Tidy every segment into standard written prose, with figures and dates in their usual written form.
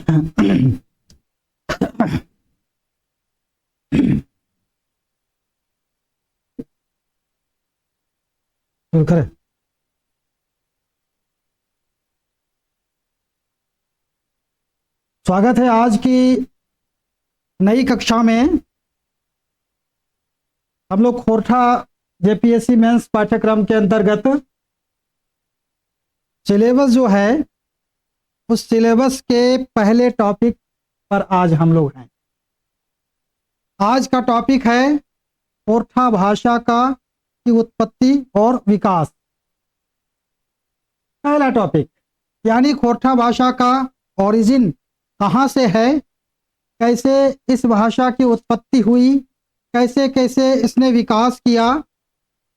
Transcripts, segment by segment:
करें। स्वागत है आज की नई कक्षा में। हम लोग खोरठा जेपीएससी मेंस पाठ्यक्रम के अंतर्गत सिलेबस जो है उस सिलेबस के पहले टॉपिक पर आज हम लोग हैं। आज का टॉपिक है खोरठा भाषा की उत्पत्ति और विकास। पहला टॉपिक यानी खोरठा भाषा का ओरिजिन कहाँ से है, कैसे इस भाषा की उत्पत्ति हुई, कैसे कैसे इसने विकास किया,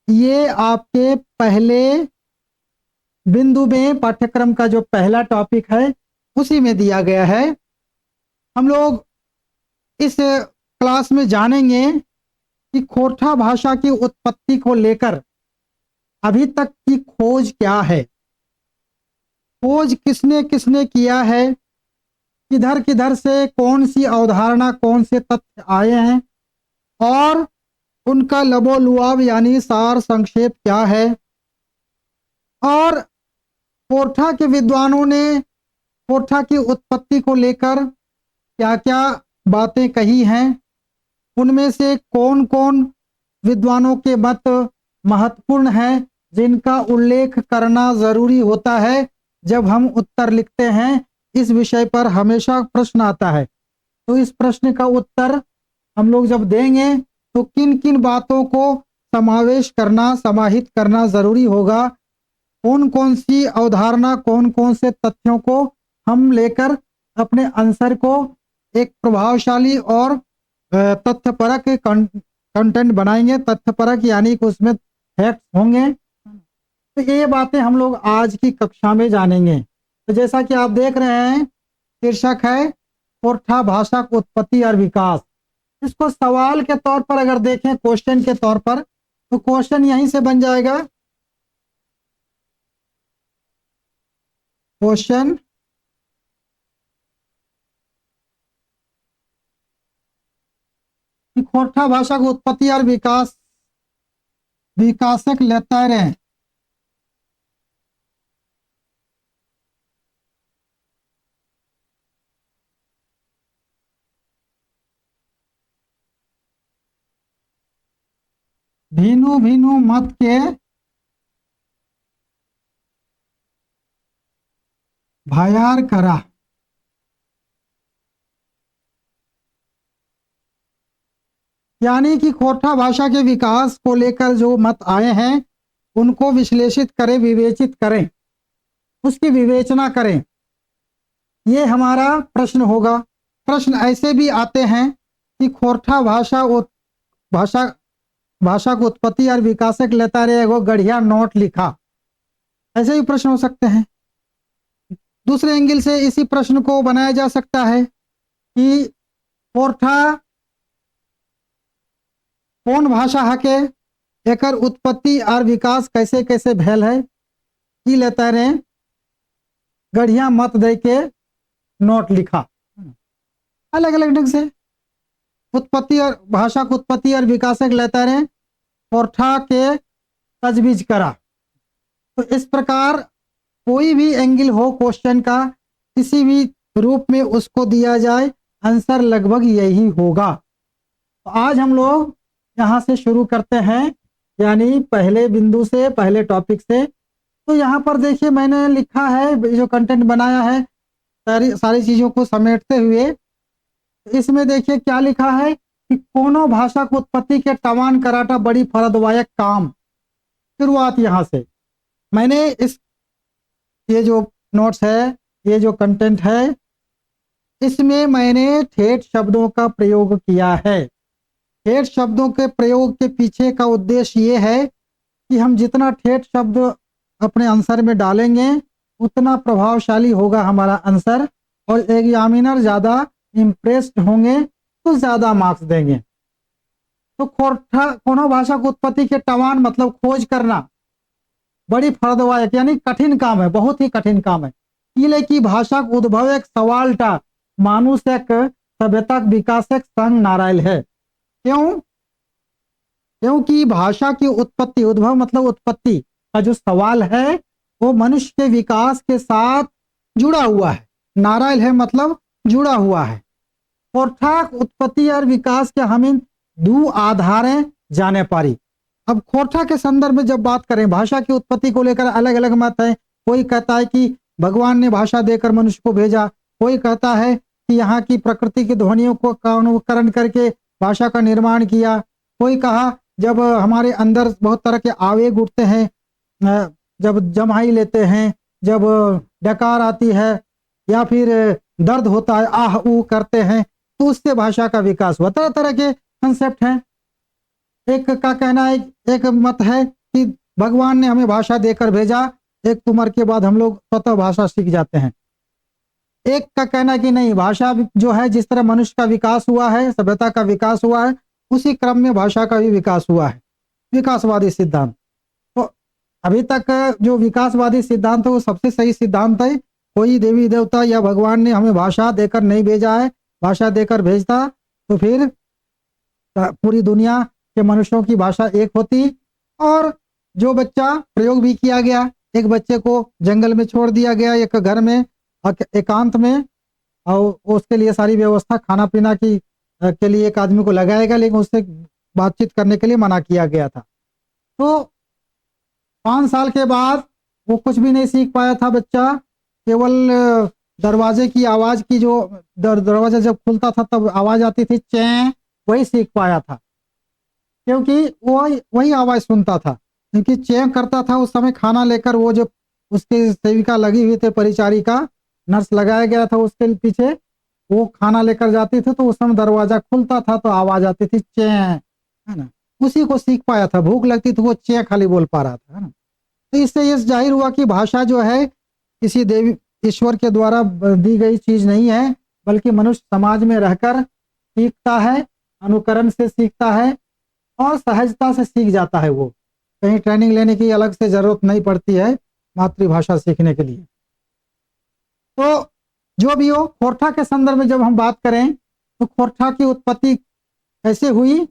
ये आपके पहले बिंदु में पाठ्यक्रम का जो पहला टॉपिक है उसी में दिया गया है। हम लोग इस क्लास में जानेंगे कि खोरठा भाषा की उत्पत्ति को लेकर अभी तक की खोज क्या है, खोज किसने किसने किया है, किधर किधर से कौन सी अवधारणा कौन से तथ्य आए हैं और उनका लबोलुआब यानी सार संक्षेप क्या है, और खोरठा के विद्वानों ने खोरठा की उत्पत्ति को लेकर क्या क्या बातें कही हैं, उनमें से कौन कौन विद्वानों के मत महत्वपूर्ण हैं जिनका उल्लेख करना जरूरी होता है जब हम उत्तर लिखते हैं। इस विषय पर हमेशा प्रश्न आता है, तो इस प्रश्न का उत्तर हम लोग जब देंगे तो किन किन बातों को समावेश करना समाहित करना जरूरी होगा, कौन कौन सी अवधारणा कौन कौन से तथ्यों को हम लेकर अपने आंसर को एक प्रभावशाली और तथ्यपरक कंटेंट बनाएंगे। तथ्यपरक यानी कि उसमें फैक्ट्स होंगे। तो ये बातें हम लोग आज की कक्षा में जानेंगे। तो जैसा कि आप देख रहे हैं शीर्षक है खोरठा भाषा की उत्पत्ति और विकास। इसको सवाल के तौर पर अगर देखें, क्वेश्चन के तौर पर, तो क्वेश्चन यहीं से बन जाएगा। क्वेश्चन खोरठा भाषा की उत्पत्ति और विकासक लेतारें भिनु भिनु मत के भयार करा। यानी कि खोरठा भाषा के विकास को लेकर जो मत आए हैं उनको विश्लेषित करें, विवेचित करें, उसकी विवेचना करें, ये हमारा प्रश्न होगा। प्रश्न ऐसे भी आते हैं कि खोरठा भाषा की उत्पत्ति और विकासक लेता रहे एगो गढ़िया नोट लिखा, ऐसे भी प्रश्न हो सकते हैं। दूसरे एंगल से इसी प्रश्न को बनाया जा सकता है कि खोरठा कौन भाषा हके, एकर उत्पत्ति और विकास कैसे कैसे भेल है, की लेता रहे गढ़िया मत दे के नोट लिखा। अलग अलग ढंग से उत्पत्ति और भाषा की उत्पत्ति और विकासक लेता रहे खोरठा के तजवीज करा। तो इस प्रकार कोई भी एंगल हो क्वेश्चन का, किसी भी रूप में उसको दिया जाए, आंसर लगभग यही होगा। तो आज हम लोग यहाँ से शुरू करते हैं, यानी पहले बिंदु से, पहले टॉपिक से। तो यहाँ पर देखिए मैंने लिखा है, जो कंटेंट बनाया है सारी चीजों को समेटते हुए, इसमें देखिए क्या लिखा है कि कोनो भाषा की उत्पत्ति के टवान कराटा बड़ी फरदवायक काम। शुरुआत यहाँ से मैंने ये जो नोट्स है, ये जो कंटेंट है, इसमें मैंने ठेठ शब्दों का प्रयोग किया है। ठेठ शब्दों के प्रयोग के पीछे का उद्देश्य ये है कि हम जितना ठेठ शब्द अपने आंसर में डालेंगे उतना प्रभावशाली होगा हमारा आंसर, और एग्जामिनर ज़्यादा इम्प्रेस्ड होंगे तो ज़्यादा मार्क्स देंगे। तो खोरठा कोनो भाषा की उत्पत्ति के टवान मतलब खोज करना बड़ी फरदवायक यानी कठिन काम है, बहुत ही कठिन काम है। किले की भाषा का उद्भव एक सवाल टा मानुषक सभ्यता विकासक संग नारायल है। क्यों? क्योंकि भाषा की उत्पत्ति, उद्भव मतलब उत्पत्ति का जो सवाल है वो मनुष्य के विकास के साथ जुड़ा हुआ है। नारायल है मतलब जुड़ा हुआ है। खोरठाक उत्पत्ति और विकास के हमें दो आधारें जाने पारी। अब खोरठा के संदर्भ में जब बात करें, भाषा की उत्पत्ति को लेकर अलग अलग मत है। कोई कहता है कि भगवान ने भाषा देकर मनुष्य को भेजा, कोई कहता है कि यहाँ की प्रकृति की ध्वनियों को अनुकरण करके भाषा का निर्माण किया। कोई कहा जब हमारे अंदर बहुत तरह के आवेग उठते हैं, जब जम्हाई लेते हैं, जब डकार आती है या फिर दर्द होता है, आह ऊ करते हैं, तो उससे भाषा का विकास हुआ। तरह तरह के कंसेप्ट हैं। एक का कहना है, एक मत है कि भगवान ने हमें भाषा देकर भेजा, एक उम्र के बाद हम लोग स्वतः भाषा सीख जाते हैं। एक का कहना कि नहीं, भाषा जो है जिस तरह मनुष्य का विकास हुआ है, सभ्यता का विकास हुआ है, उसी क्रम में भाषा का भी विकास हुआ है। विकासवादी सिद्धांत। तो अभी तक जो विकासवादी सिद्धांत है वो सबसे सही सिद्धांत है। कोई देवी देवता या भगवान ने हमें भाषा देकर नहीं भेजा है। भाषा देकर भेजता तो फिर पूरी दुनिया के मनुष्यों की भाषा एक होती। और जो बच्चा, प्रयोग भी किया गया, एक बच्चे को जंगल में छोड़ दिया गया, एक घर में एकांत में, और उसके लिए सारी व्यवस्था खाना पीना की के लिए एक आदमी को लगाएगा, लेकिन उससे बातचीत करने के लिए मना किया गया था। तो 5 साल के बाद वो कुछ भी नहीं सीख पाया था बच्चा। केवल दरवाजे की आवाज की, जो दरवाजा जब खुलता था तब आवाज आती थी चैं, वही सीख पाया था, क्योंकि वो वही आवाज सुनता था। क्योंकि चैं करता था उस समय खाना लेकर, वो जो उसकी सेविका लगी हुई थे, परिचारिका, नर्स लगाया गया था उसके पीछे, वो खाना लेकर जाती थी, तो उस समय दरवाजा खुलता था तो आवाज आती थी चैं, है ना। उसी को सीख पाया था। भूख लगती थी वो चैं खाली बोल पा रहा था, है ना। तो इससे ये जाहिर हुआ कि भाषा जो है किसी देवी ईश्वर के द्वारा दी गई चीज नहीं है, बल्कि मनुष्य समाज में रहकर सीखता है, अनुकरण से सीखता है और सहजता से सीख जाता है। वो कहीं ट्रेनिंग लेने की अलग से जरूरत नहीं पड़ती है मातृभाषा सीखने के लिए। तो जो भी हो, खोरठा के संदर्भ में जब हम बात करें तो खोरठा की उत्पत्ति कैसे हुई,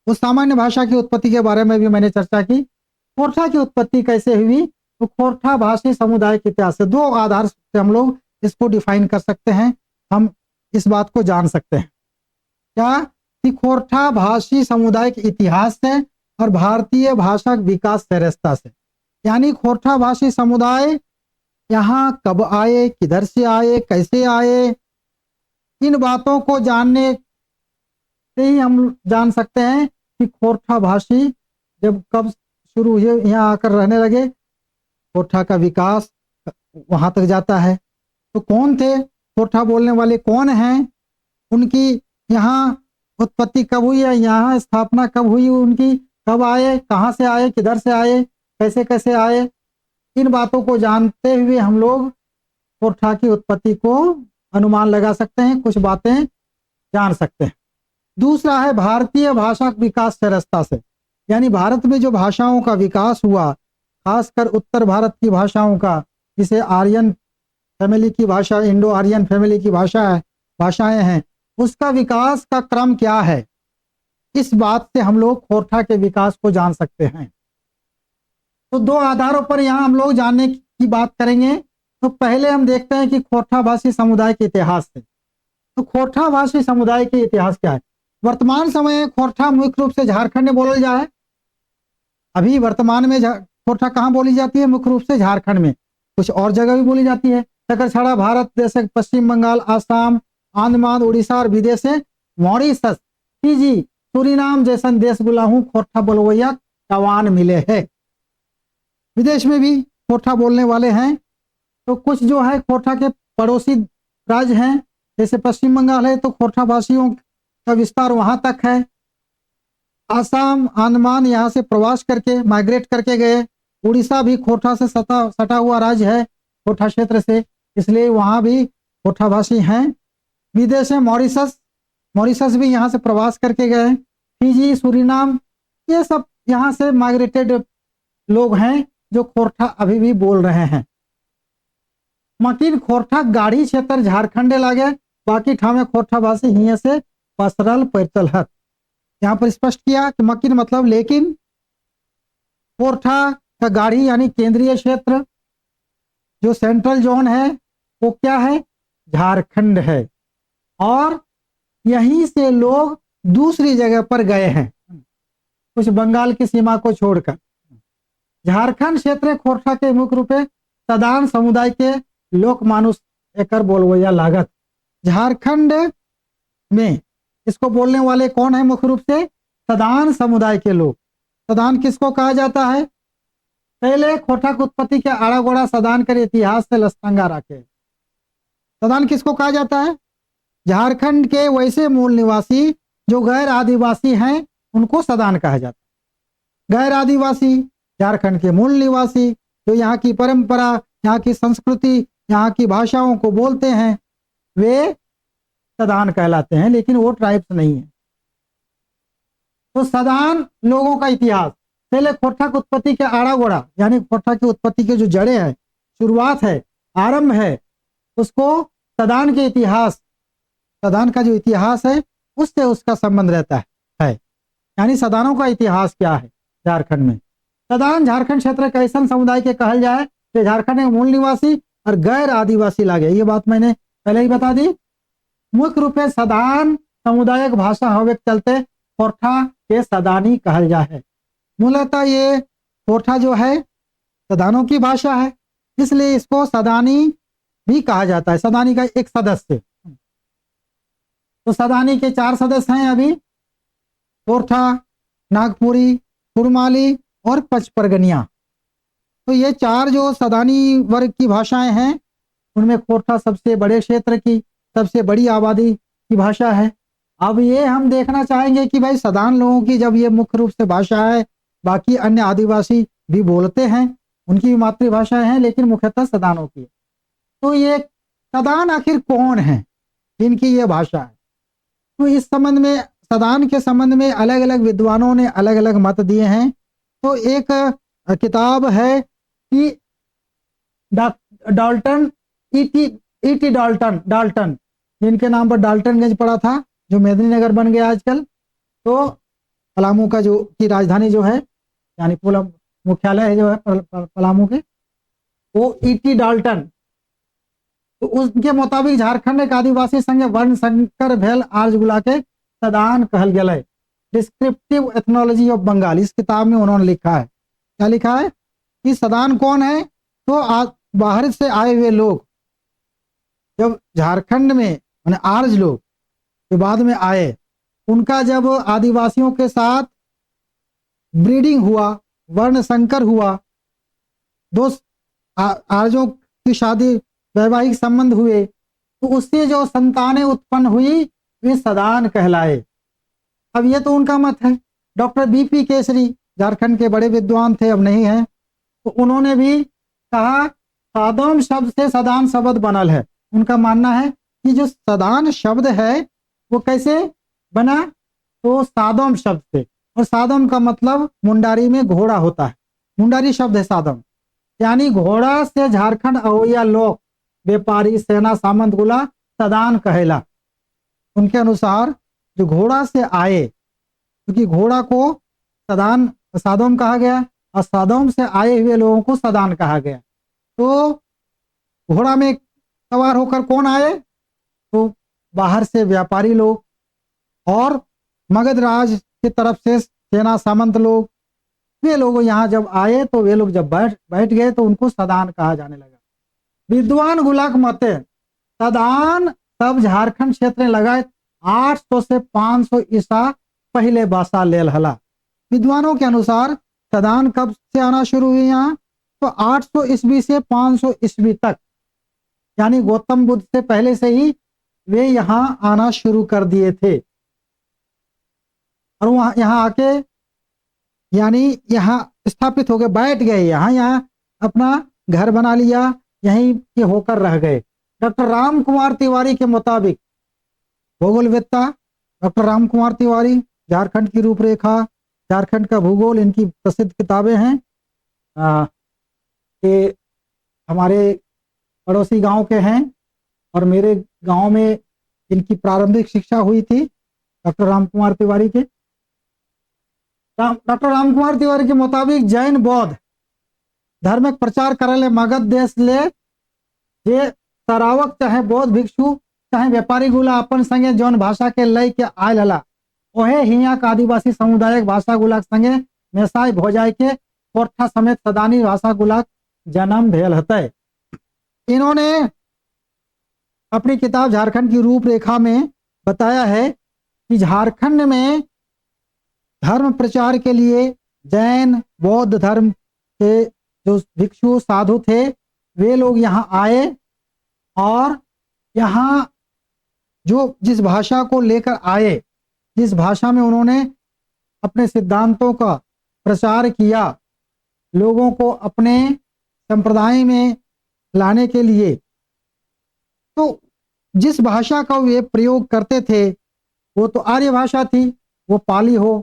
उस सामान्य भाषा की उत्पत्ति के बारे में भी मैंने चर्चा की। खोरठा की उत्पत्ति कैसे हुई, तो खोरठा भाषी समुदाय के इतिहास से, 2 आधार से हम लोग इसको डिफाइन कर सकते हैं। हम इस बात को जान सकते हैं क्या, कि खोरठा भाषी समुदाय के इतिहास से और भारतीय भाषा विकास सरिस्ता से। यानी खोरठा भाषी समुदाय यहाँ कब आए, किधर से आए, कैसे आए, इन बातों को जानने से ही हम जान सकते हैं कि खोरठा भाषी जब कब शुरू हुए, यहाँ आकर रहने लगे, खोरठा का विकास वहां तक जाता है। तो कौन थे खोरठा बोलने वाले, कौन हैं, उनकी यहाँ उत्पत्ति कब हुई है, यहाँ स्थापना कब हुई उनकी, कब आए, कहाँ से आए, किधर से आए, कैसे कैसे आए, इन बातों को जानते हुए हम लोग खोरठा की उत्पत्ति को अनुमान लगा सकते हैं, कुछ बातें जान सकते हैं। दूसरा है भारतीय भाषा विकास सरिस्ता से। यानी भारत में जो भाषाओं का विकास हुआ, खासकर उत्तर भारत की भाषाओं का, जिसे आर्यन फैमिली की भाषा, इंडो आर्यन फैमिली की भाषाएं हैं, उसका विकास का क्रम क्या है, इस बात से हम लोग खोरठा के विकास को जान सकते हैं। तो 2 आधारों पर यहाँ हम लोग जानने की बात करेंगे। तो पहले हम देखते हैं कि खोरठा भाषी समुदाय के इतिहास से। तो खोरठा भाषी समुदाय के इतिहास क्या है। वर्तमान समय में खोरठा मुख्य रूप से झारखंड में बोला जाए। अभी वर्तमान में खोरठा कहाँ बोली जाती है, मुख्य रूप से झारखंड में, कुछ और जगह भी बोली जाती है। सकरछड़ा भारत देश, पश्चिम बंगाल, आसाम, अंडमान, उड़ीसा और विदेश मॉरिशस, फिजी, सूरीनाम जैसन देश गुलाहू खोरठा बोलवैया टवान मिले हैं। विदेश में भी खोरठा बोलने वाले हैं। तो कुछ जो है खोरठा के पड़ोसी राज्य हैं, जैसे पश्चिम बंगाल है तो खोरठा भाषियों का विस्तार वहां तक है। आसाम, अंडमान यहाँ से प्रवास करके, माइग्रेट करके गए। उड़ीसा भी खोरठा से सटा हुआ राज्य है, खोरठा क्षेत्र से, इसलिए वहाँ भी खोरठा भाषी हैं। विदेश है मॉरिशस भी यहाँ से प्रवास करके गए। फिजी, सूरीनाम, ये सब यहाँ से माइग्रेटेड लोग हैं जो खोरठा अभी भी बोल रहे हैं। मकीन खोरठा गाढ़ी क्षेत्र झारखंड लागे, बाकी ठामे खोरठा भाषी हिये से पसरल पैरचलहत। यहाँ पर स्पष्ट किया कि मकीन मतलब लेकिन, खोरठा का गाढ़ी यानी केंद्रीय क्षेत्र, जो सेंट्रल जोन है वो क्या है, झारखंड है। और यहीं से लोग दूसरी जगह पर गए हैं, कुछ बंगाल की सीमा को छोड़कर। झारखंड क्षेत्र खोरठा के मुख्य रूप से सदान समुदाय के लोक मानुष एकर बोलवैया लागत। झारखंड में इसको बोलने वाले कौन है, मुख्य रूप से सदान समुदाय के लोग। सदान किसको कहा जाता है, पहले खोरठा की उत्पत्ति के आड़ा गोड़ा सदान कर इतिहास से लस्तंगा रखे। सदान किसको कहा जाता है, झारखंड के वैसे मूल निवासी जो गैर आदिवासी हैं उनको सदान कहा जाता है। गैर आदिवासी झारखंड के मूल निवासी जो यहाँ की परंपरा, यहाँ की संस्कृति, यहाँ की भाषाओं को बोलते हैं, वे सदान कहलाते हैं, लेकिन वो ट्राइब्स नहीं है। तो सदान लोगों का इतिहास, पहले खोरठा की उत्पत्ति के आड़ा गोड़ा यानी खोरठा की उत्पत्ति के जो जड़ें हैं, शुरुआत है, आरंभ है, उसको सदान के इतिहास, सदान का जो इतिहास है उससे उसका संबंध रहता है। यानी सदानों का इतिहास क्या है झारखंड में। सदान झारखंड क्षेत्र के ऐसा समुदाय के कहल जाए कि झारखंड के मूल निवासी और गैर आदिवासी लागे। ये बात मैंने पहले ही बता दी। मुख्य रूप से सदान समुदायक भाषा होवे के चलते खोरठा के सदानी कहल जाए। मूलतः ये खोरठा जो है सदानों की भाषा है, इसलिए इसको सदानी भी कहा जाता है, सदानी का एक सदस्य। तो सदानी के 4 सदस्य हैं अभी, खोरठा, नागपुरी, कुरमाली और पचपरगनिया। तो ये 4 जो सदानी वर्ग की भाषाएं हैं, उनमें खोरठा सबसे बड़े क्षेत्र की, सबसे बड़ी आबादी की भाषा है। अब ये हम देखना चाहेंगे कि भाई सदान लोगों की जब ये मुख्य रूप से भाषा है, बाकी अन्य आदिवासी भी बोलते हैं, उनकी भी मातृभाषाएं हैं, लेकिन मुख्यतः सदानों की। तो ये सदान आखिर कौन है जिनकी ये भाषा है। तो इस संबंध में, सदान के संबंध में अलग अलग विद्वानों ने अलग अलग मत दिए हैं। तो एक किताब है कि डाल्टन ईटी डाल्टन जिनके नाम पर डाल्टनगंज पड़ा था, जो मेदिनीनगर बन गया आजकल। तो पलामू का जो की राजधानी जो है, यानी मुख्यालय है जो है पलामू के, वो ईटी डाल्टन। तो उसके मुताबिक झारखंड एक आदिवासी संघ वर्ण संकर भेल आर्यगुला के सदान कहल गए। डिस्क्रिप्टिव एथनोलॉजी ऑफ बंगाल, इस किताब में उन्होंने लिखा है। क्या लिखा है कि सदान कौन है, तो बाहर से आए हुए लोग जब झारखंड में, माने आर्य लोग जो बाद में आए, उनका जब आदिवासियों के साथ ब्रीडिंग हुआ, वर्ण संकर हुआ, दो आर्यों की शादी, वैवाहिक संबंध हुए, तो उससे जो संतानें उत्पन्न हुई वे सदान कहलाए। अब ये तो उनका मत है। डॉक्टर बीपी केसरी झारखंड के बड़े विद्वान थे, अब नहीं है, तो उन्होंने भी कहा सादोम शब्द से सदान शब्द बनल है। उनका मानना है कि जो सदान शब्द है वो कैसे बना, तो सादोम शब्द से। और सादोम का मतलब मुंडारी में घोड़ा होता है, मुंडारी शब्द है सादोम, यानी घोड़ा से झारखंड अवैया लोग, व्यापारी, सेना, सामंत गुला सदान कहेला। उनके अनुसार जो घोड़ा से आए, क्योंकि घोड़ा को सदान सादोम कहा गया और सादोम से आए हुए लोगों को सदान कहा गया। तो घोड़ा में सवार होकर कौन आए, तो बाहर से व्यापारी लोग और मगध राज की तरफ से सेना सामंत लोग, वे लोग यहाँ जब आए तो वे लोग जब बैठ गए तो उनको सदान कहा जाने लगा। विद्वान गुलाक मते सदान तब झारखंड क्षेत्र में लगाए 800 से 500 ईसा पहले बासा लेल हला। विद्वानों के अनुसार सदान कब से आना शुरू हुई यहाँ, तो 800 ईस्वी से 500 ईस्वी तक, यानी गौतम बुद्ध से पहले से ही वे यहाँ आना शुरू कर दिए थे। और वहां यहाँ आके यानी यहाँ स्थापित हो गए, बैठ गए, यहाँ अपना घर बना लिया, यहीं के होकर रह गए। डॉक्टर राम कुमार तिवारी के मुताबिक, भूगोलवेत्ता डॉक्टर राम कुमार तिवारी, झारखंड की रूपरेखा, झारखंड का भूगोल, इनकी प्रसिद्ध किताबें हैं। कि हमारे पड़ोसी गांव के हैं और मेरे गांव में इनकी प्रारंभिक शिक्षा हुई थी डॉक्टर राम कुमार तिवारी के। डॉक्टर राम कुमार तिवारी के मुताबिक जैन बौद्ध धर्मक प्रचार करे मगध देश ले जे सरावक चाहे बौद्ध भिक्षु चाहे व्यापारी गुला अपन संगे जौन भाषा के लय के आयल हला ओहे हिया के आदिवासी समुदायक भाषा गुला संगे मेसाई भोजाय के कोठा समेत सदानी भाषा गुला जन्म भेल हतै। इन्होंने अपनी किताब झारखंड की रूपरेखा में बताया है कि झारखंड में धर्म प्रचार के लिए जैन बौद्ध धर्म के जो भिक्षु साधु थे वे लोग यहाँ आए और यहाँ जो जिस भाषा को लेकर आए, जिस भाषा में उन्होंने अपने सिद्धांतों का प्रचार किया, लोगों को अपने संप्रदाय में लाने के लिए, तो जिस भाषा का वे प्रयोग करते थे वो तो आर्य भाषा थी, वो पाली हो,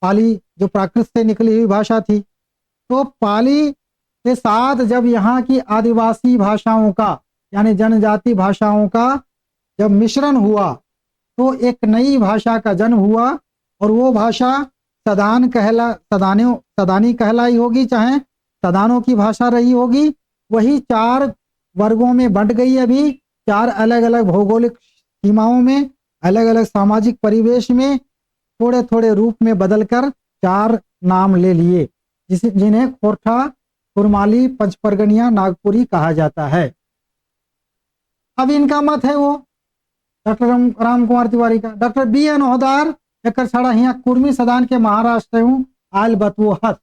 पाली जो प्राकृत से निकली हुई भाषा थी। तो पाली के साथ जब यहाँ की आदिवासी भाषाओं का यानी जनजाति भाषाओं का जब मिश्रण हुआ तो एक नई भाषा का जन्म हुआ और वो भाषा सदानी कहलाई होगी, चाहे सदानों की भाषा रही होगी। वही 4 वर्गों में बंट गई, अभी 4 अलग अलग भौगोलिक सीमाओं में, अलग अलग सामाजिक परिवेश में थोड़े थोड़े रूप में बदलकर 4 नाम ले लिए, जिन्हें खोरठा, कुरमाली, पंचपरगनिया, नागपुरी कहा जाता है। अब इनका मत है वो डॉक्टर राम कुमार तिवारी का। डॉक्टर BN ओहदार एक छड़ा हिया कुर्मी सदान के महाराष्ट्र हूँ आयल बतवो हत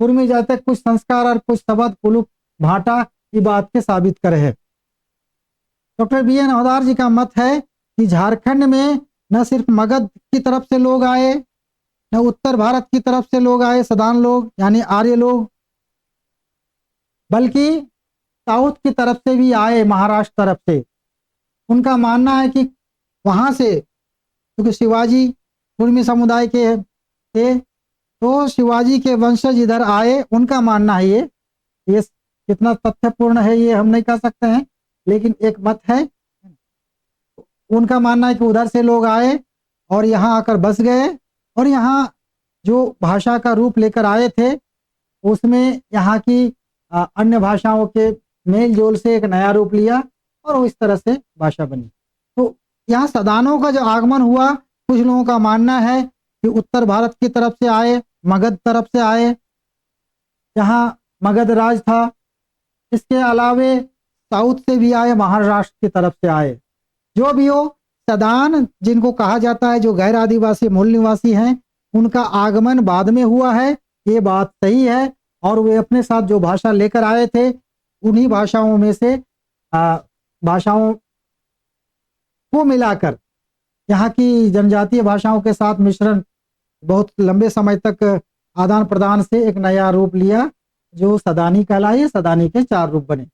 कुर्मी जाते कुछ संस्कार और कुछ शब्द कुलुप भाटा की बात के साबित करे है। डॉक्टर BN ओहदार जी का मत है कि झारखंड में न सिर्फ मगध की तरफ से लोग आए, न उत्तर भारत की तरफ से लोग आए सदान लोग यानी आर्य लोग, बल्कि साउथ की तरफ से भी आए, महाराष्ट्र तरफ से। उनका मानना है कि वहां से क्योंकि शिवाजी कुर्मी समुदाय के थे तो शिवाजी के वंशज इधर आए। उनका मानना है ये कितना तथ्यपूर्ण है ये हम नहीं कह सकते हैं, लेकिन एक मत है। उनका मानना है कि उधर से लोग आए और यहाँ आकर बस गए और यहाँ जो भाषा का रूप लेकर आए थे उसमें यहाँ की अन्य भाषाओं के मेल जोल से एक नया रूप लिया और इस तरह से भाषा बनी। तो यहाँ सदानों का जो आगमन हुआ, कुछ लोगों का मानना है कि उत्तर भारत की तरफ से आए, मगध तरफ से आए, जहाँ मगध राज था। इसके अलावे साउथ से भी आए, महाराष्ट्र की तरफ से आए। जो भी हो, सदान जिनको कहा जाता है जो गैर आदिवासी मूल निवासी हैं, उनका आगमन बाद में हुआ है, ये बात सही है। और वे अपने साथ जो भाषा लेकर आए थे उन्हीं भाषाओं में से भाषाओं को मिलाकर यहाँ की जनजातीय भाषाओं के साथ मिश्रण बहुत लंबे समय तक आदान प्रदान से एक नया रूप लिया जो सदानी कहलाई। सदानी के 4 रूप बने।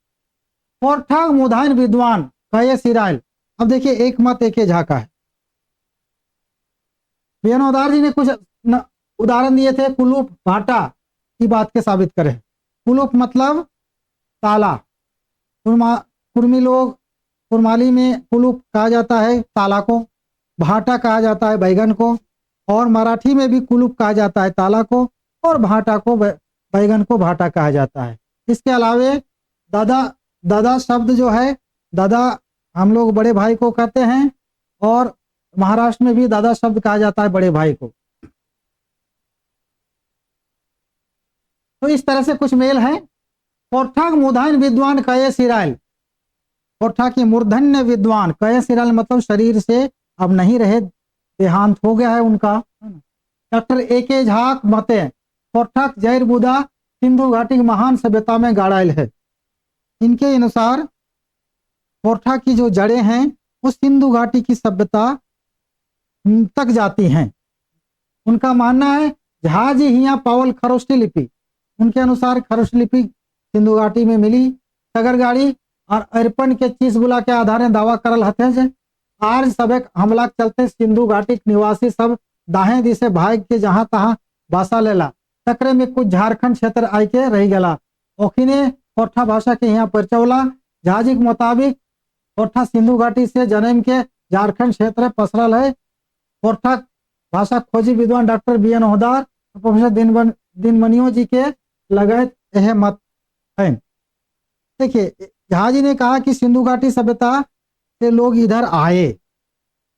कोरठा मुधाइन विद्वान कहे सिराइल। अब देखिए एक मत एक झाका है। बेनोदार जी ने कुछ उदाहरण दिए थे कुलूप भाटा की बात के साबित करे। कुलूप मतलब ताला, कुर्मी लोग कुरमाली में कुलूप कहा जाता है ताला को, भाटा कहा जाता है बैगन को, और मराठी में भी कुलूप कहा जाता है ताला को, और भाटा को बैगन को भाटा कहा जाता है। इसके अलावे दादा शब्द जो है, दादा हम लोग बड़े भाई को कहते हैं और महाराष्ट्र में भी दादा शब्द कहा जाता है बड़े भाई को। तो इस तरह से कुछ मेल है। कोरठा मूर्धन्य विद्वान कये सिराइल। कोरठा की मूर्धन्य विद्वान कये सिराइल मतलब शरीर से अब नहीं रहे, देहांत हो गया है उनका। डॉक्टर AK झाक मते कोरठा जैर बुदा सिंधु घाटी की महान सभ्यता में गाड़ाइल है। इनके अनुसार कोरठा की जो जड़ें हैं वो सिंधु घाटी की सभ्यता तक जाती हैं। उनका मानना है जहाज हिया पावल खरोष्टी लिपि। उनके अनुसार खरोष्टी लिपि सिंधु घाटी में मिली। सगरगाड़ी और अरपन के चीज गुला के आधार दावा करल हथे जे आज सबक हमला के चलते सिंधु घाटी के निवासी सब दाहें दिशे भाग के जहां तहां भाषा लेला। तकरे में कुछ झारखंड क्षेत्र आई के रह गला। ओखिने कोरठा भाषा के यहाँ परचौला झा जी के मुताबिक खोरठा सिंधु घाटी से जन्म के झारखंड क्षेत्र पसरल है। खोरठा भाषा खोजी विद्वान doctor B N Ohdar, professor दिनमणियो जी के लगत यह मत है। देखिए, झा जी ने कहा कि सिंधु घाटी सभ्यता से लोग इधर आए,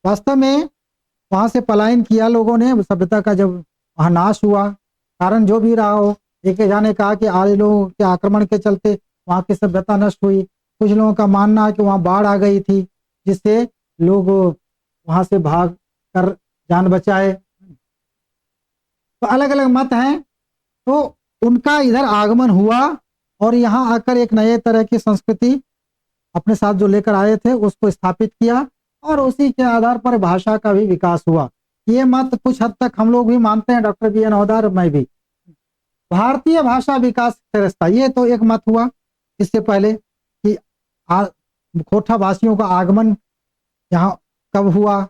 वास्तव में वहां से पलायन किया लोगों ने। सभ्यता का जब वहां नाश हुआ, कारण जो भी रहा हो, एक झा ने कहा कि आर्य लोगों के आक्रमण के चलते वहां की सभ्यता नष्ट हुई। कुछ लोगों का मानना है कि वहां बाढ़ आ गई थी, जिससे लोग वहां से भाग कर जान बचाए। तो अलग अलग मत हैं। तो उनका इधर आगमन हुआ और यहाँ आकर एक नए तरह की संस्कृति अपने साथ जो लेकर आए थे उसको स्थापित किया, और उसी के आधार पर भाषा का भी विकास हुआ। ये मत कुछ हद तक हम लोग भी मानते हैं, डॉक्टर बी एन ओहदार, मैं भी। भारतीय भाषा विकास व्यवस्था, ये तो एक मत हुआ। इससे पहले कि खोरठा भाषियों का आगमन यहाँ कब हुआ,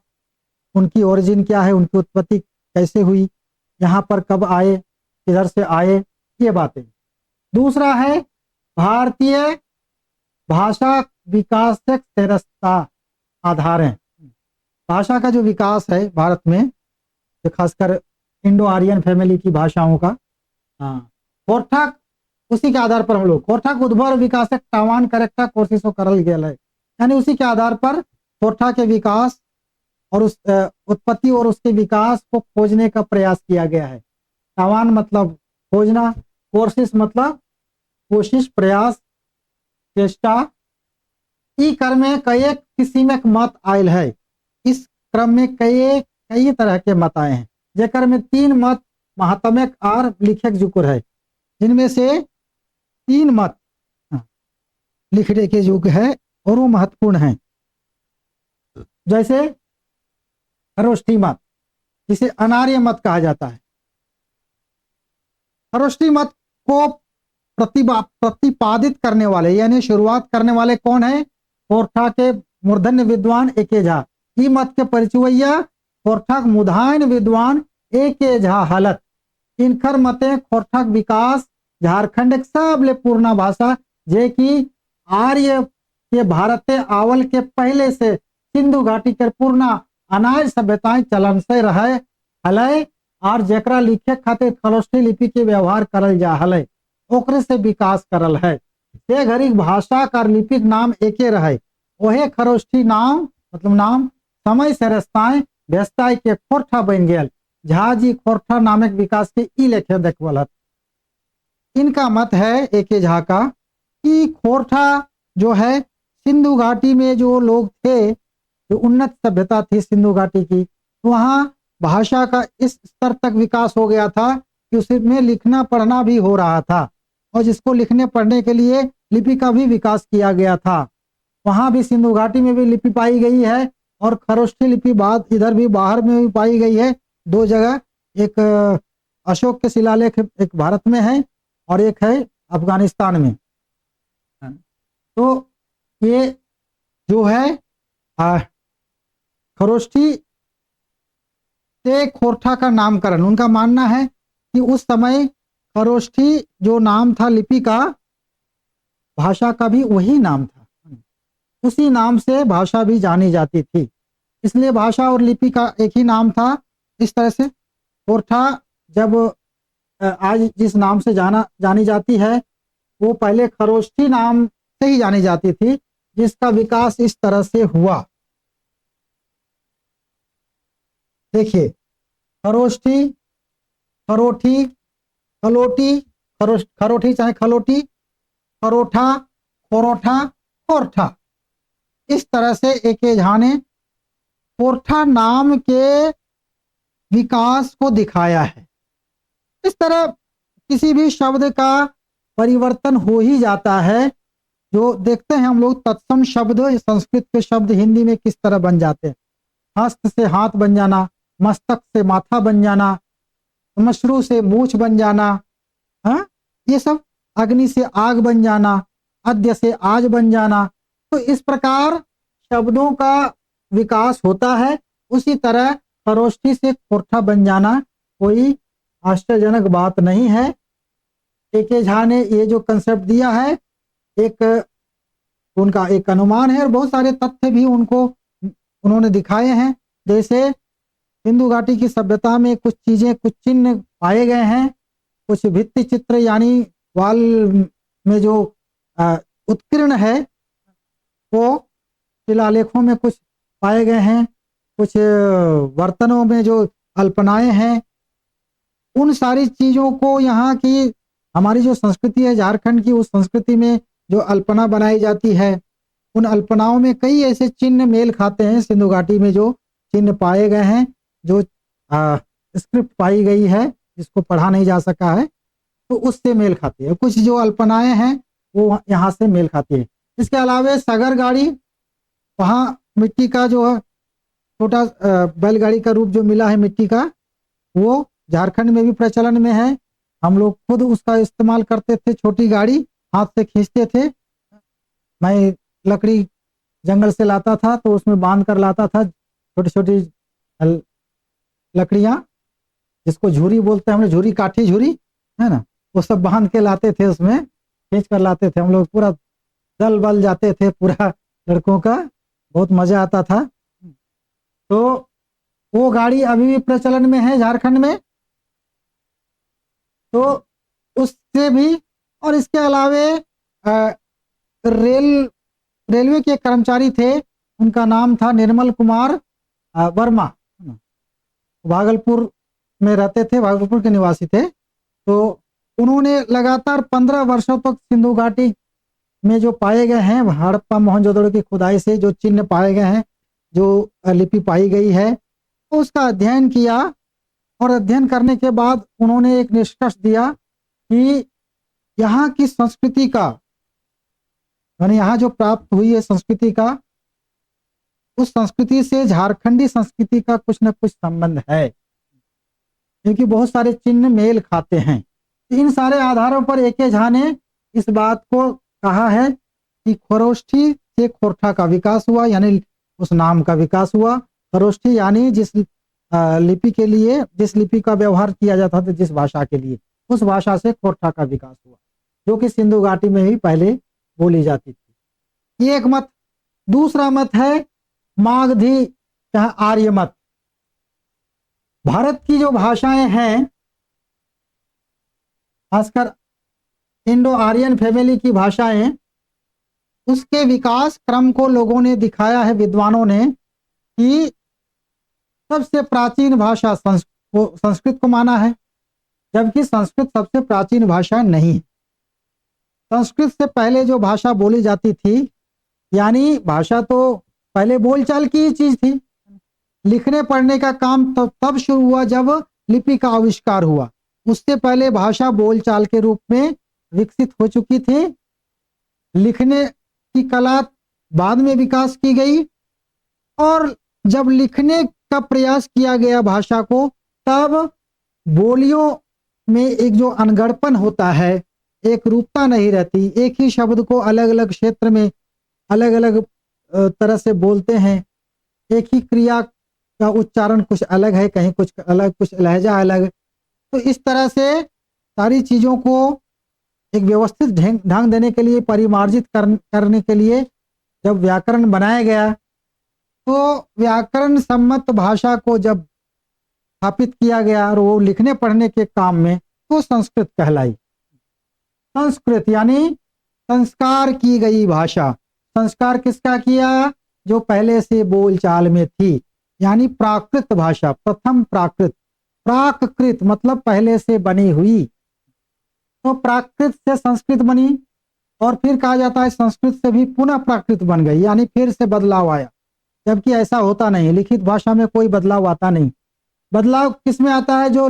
उनकी ओरिजिन क्या है, उनकी उत्पत्ति कैसे हुई, यहाँ पर कब आए, किधर से आए, ये बातें। दूसरा है भारतीय भाषा विकास व्यवस्था आधार है। भाषा का जो विकास है भारत में, जो खासकर इंडो आर्यन फैमिली की भाषाओं का, हाँ, खोरठा उसी के आधार पर हम लोग खोरठा के उद्भव विकास टावान करेक्टा कोशिशों करल गया है, यानी उसी के आधार पर खोरठा के विकास और उस उत्पत्ति और उसके विकास को खोजने का प्रयास किया गया है। टावान मतलब खोजना, कोशिश मतलब कोशिश, प्रयास, चेष्टा। ई क्रम में कई किस्म के मत आयल है। इस क्रम में कई तरह के मत आए हैं, जेकर में 3 मत महात्मक और लिखक जुकुर है, जिनमें से 3 मत लिखने के योग्य है और वो महत्वपूर्ण है। जैसे खरोष्ठी मत, जिसे अनार्य मत कहा जाता है। खरोष्ठी मत को प्रतिपादित करने वाले यानी शुरुआत करने वाले कौन है? खोरठा के मूर्धन्य विद्वान एके झा। ई मत के परिचवैया खोरठा मुधायन विद्वान एके झा हलत। इनकर मते खोरठा विकास झारखंड एक सबले पूर्णा भाषा, जे कि आर्य के भारत आवल के पहले से सिंधु घाटी के पूर्णा अनाज सभ्यताएं चलन से रहे हलय, और जेकरा लिखे खातिर खरोष्ठी लिपि के व्यवहार करल जा हलय, ओकरे से विकास करल है। ते घड़ी भाषा का लिपिक नाम एके रहे, ओहे खरोष्ठी नाम मतलब नाम समय से रस्ताएं व्यस्ताय के खोरठा बन गया। झा जी खोरठा नामक विकास के ई लेखे देखवल। इनका मत है एके झा का कि खोरठा जो है सिंधु घाटी में जो लोग थे, जो उन्नत सभ्यता थी सिंधु घाटी की, वहाँ भाषा का इस स्तर तक विकास हो गया था कि उसमें लिखना पढ़ना भी हो रहा था, और जिसको लिखने पढ़ने के लिए लिपि का भी विकास किया गया था। वहाँ भी सिंधु घाटी में भी लिपि पाई गई है, और खरोष्ठी लिपि बाद इधर भी बाहर में भी पाई गई है। 2 जगह, एक अशोक के शिलालेख एक भारत में है और एक है अफगानिस्तान में। तो ये जो है खरोष्ठी से खोरठा का नामकरण, उनका मानना है कि उस समय खरोष्ठी जो नाम था लिपि का, भाषा का भी वही नाम था, उसी नाम से भाषा भी जानी जाती थी, इसलिए भाषा और लिपि का एक ही नाम था। इस तरह से खोरठा जब आज जिस नाम से जानी जाती है, वो पहले खरोष्ठी नाम से ही जानी जाती थी, जिसका विकास इस तरह से हुआ। देखिए, खरोष्ठी, खरोठी, खलोटी, खरोठी चाहे खलोटी, खरोठा, खोरोठा, खोरठा, इस तरह से एके झा ने खोरठा नाम के विकास को दिखाया है। इस तरह किसी भी शब्द का परिवर्तन हो ही जाता है। जो देखते हैं हम लोग तत्सम शब्द, संस्कृत के शब्द हिंदी में किस तरह बन जाते हैं। हस्त से हाथ बन जाना, मस्तक से माथा बन जाना, मशरू से मूछ बन जाना, हाँ, ये सब, अग्नि से आग बन जाना, अद्य से आज बन जाना। तो इस प्रकार शब्दों का विकास होता है। उसी तरह खरोष्ठी से खोरठा बन जाना कोई आश्चर्यजनक बात नहीं है। एके झा ने ये जो कंसेप्ट दिया है, एक उनका एक अनुमान है और बहुत सारे तथ्य भी उनको उन्होंने दिखाए हैं। जैसे सिंधु घाटी की सभ्यता में कुछ चीजें, कुछ चिन्ह पाए गए हैं, कुछ भित्ति चित्र यानी वाल में जो उत्कीर्ण है वो शिलालेखों में कुछ पाए गए हैं, कुछ बर्तनों में जो अल्पनाएं हैं, उन सारी चीजों को यहाँ की हमारी जो संस्कृति है झारखंड की, उस संस्कृति में जो अल्पना बनाई जाती है, उन अल्पनाओं में कई ऐसे चिन्ह मेल खाते हैं। सिंधु घाटी में जो चिन्ह पाए गए हैं, जो स्क्रिप्ट पाई गई है जिसको पढ़ा नहीं जा सका है, तो उससे मेल खाती है। कुछ जो अल्पनाएं हैं वो यहाँ से मेल खाती है। इसके अलावा सगर गाड़ी, वहाँ मिट्टी का जो छोटा बैलगाड़ी का रूप जो मिला है मिट्टी का, वो झारखंड में भी प्रचलन में है। हम लोग खुद उसका इस्तेमाल करते थे, छोटी गाड़ी हाथ से खींचते थे। मैं लकड़ी जंगल से लाता था तो उसमें बांध कर लाता था, छोटी छोटी लकड़ियां, जिसको झुरी बोलते हैं हम लोग, झुरी काठी झुरी है ना, वो सब बांध के लाते थे, उसमें खींच कर लाते थे हम लोग। पूरा दल बल जाते थे पूरा लड़कों का, बहुत मजा आता था। तो वो गाड़ी अभी भी प्रचलन में है झारखंड में, तो उससे भी। और इसके अलावे रेलवे के कर्मचारी थे, उनका नाम था निर्मल कुमार वर्मा, भागलपुर में रहते थे, भागलपुर के निवासी थे। तो उन्होंने लगातार 15 वर्षों तक सिंधु घाटी में जो पाए गए हैं हड़प्पा मोहनजोदड़ो की खुदाई से जो चिन्ह पाए गए हैं, जो लिपि पाई गई है, तो उसका अध्ययन किया। और अध्ययन करने के बाद उन्होंने एक निष्कर्ष दिया कि यहाँ की संस्कृति का, यानी यहाँ जो प्राप्त हुई है संस्कृति का, उस संस्कृति से झारखंडी संस्कृति का कुछ न कुछ संबंध है, क्योंकि बहुत सारे चिन्ह मेल खाते हैं। इन सारे आधारों पर एके झा ने इस बात को कहा है कि खरोष्ठी से खोरठा का विकास हुआ, यानी उस नाम का विकास हुआ। खरोष्ठी यानी जिस लिपि के लिए, जिस लिपि का व्यवहार किया जाता था, जिस भाषा के लिए, उस भाषा से खोरठा का विकास हुआ, जो कि सिंधु घाटी में ही पहले बोली जाती थी। ये एक मत। दूसरा मत है मागधी या आर्य मत। भारत की जो भाषाएं हैं, खासकर इंडो आर्यन फैमिली की भाषाएं, उसके विकास क्रम को लोगों ने दिखाया है, विद्वानों ने, कि सबसे प्राचीन भाषा संस्कृत को माना है, जबकि संस्कृत सबसे प्राचीन भाषा नहीं है। संस्कृत से पहले जो भाषा बोली जाती थी, यानी भाषा तो पहले बोलचाल की ही चीज थी, लिखने पढ़ने का काम तो तब शुरू हुआ जब लिपि का आविष्कार हुआ। उससे पहले भाषा बोलचाल के रूप में विकसित हो चुकी थी। लिखने की कला बाद में विकास की गई, और जब लिखने का प्रयास किया गया भाषा को, तब बोलियों में एक जो अनगढ़पन होता है, एक रूपता नहीं रहती, एक ही शब्द को अलग अलग क्षेत्र में अलग अलग तरह से बोलते हैं, एक ही क्रिया का उच्चारण कुछ अलग है, कहीं कुछ अलग, कुछ लहजा अलग। तो इस तरह से सारी चीजों को एक व्यवस्थित ढंग देने के लिए, परिमार्जित करने के लिए जब व्याकरण बनाया गया, तो व्याकरण सम्मत भाषा को जब स्थापित किया गया और वो लिखने पढ़ने के काम में, तो संस्कृत कहलाई। संस्कृत यानी संस्कार की गई भाषा। संस्कार किसका किया? जो पहले से बोलचाल में थी, यानी प्राकृत भाषा, प्रथम प्राकृत। प्राकृत मतलब पहले से बनी हुई, तो प्राकृत से संस्कृत बनी, और फिर कहा जाता है संस्कृत से भी पुनः प्राकृत बन गई, यानी फिर से बदलाव आया। जबकि ऐसा होता नहीं, लिखित भाषा में कोई बदलाव आता नहीं। बदलाव किस में आता है? जो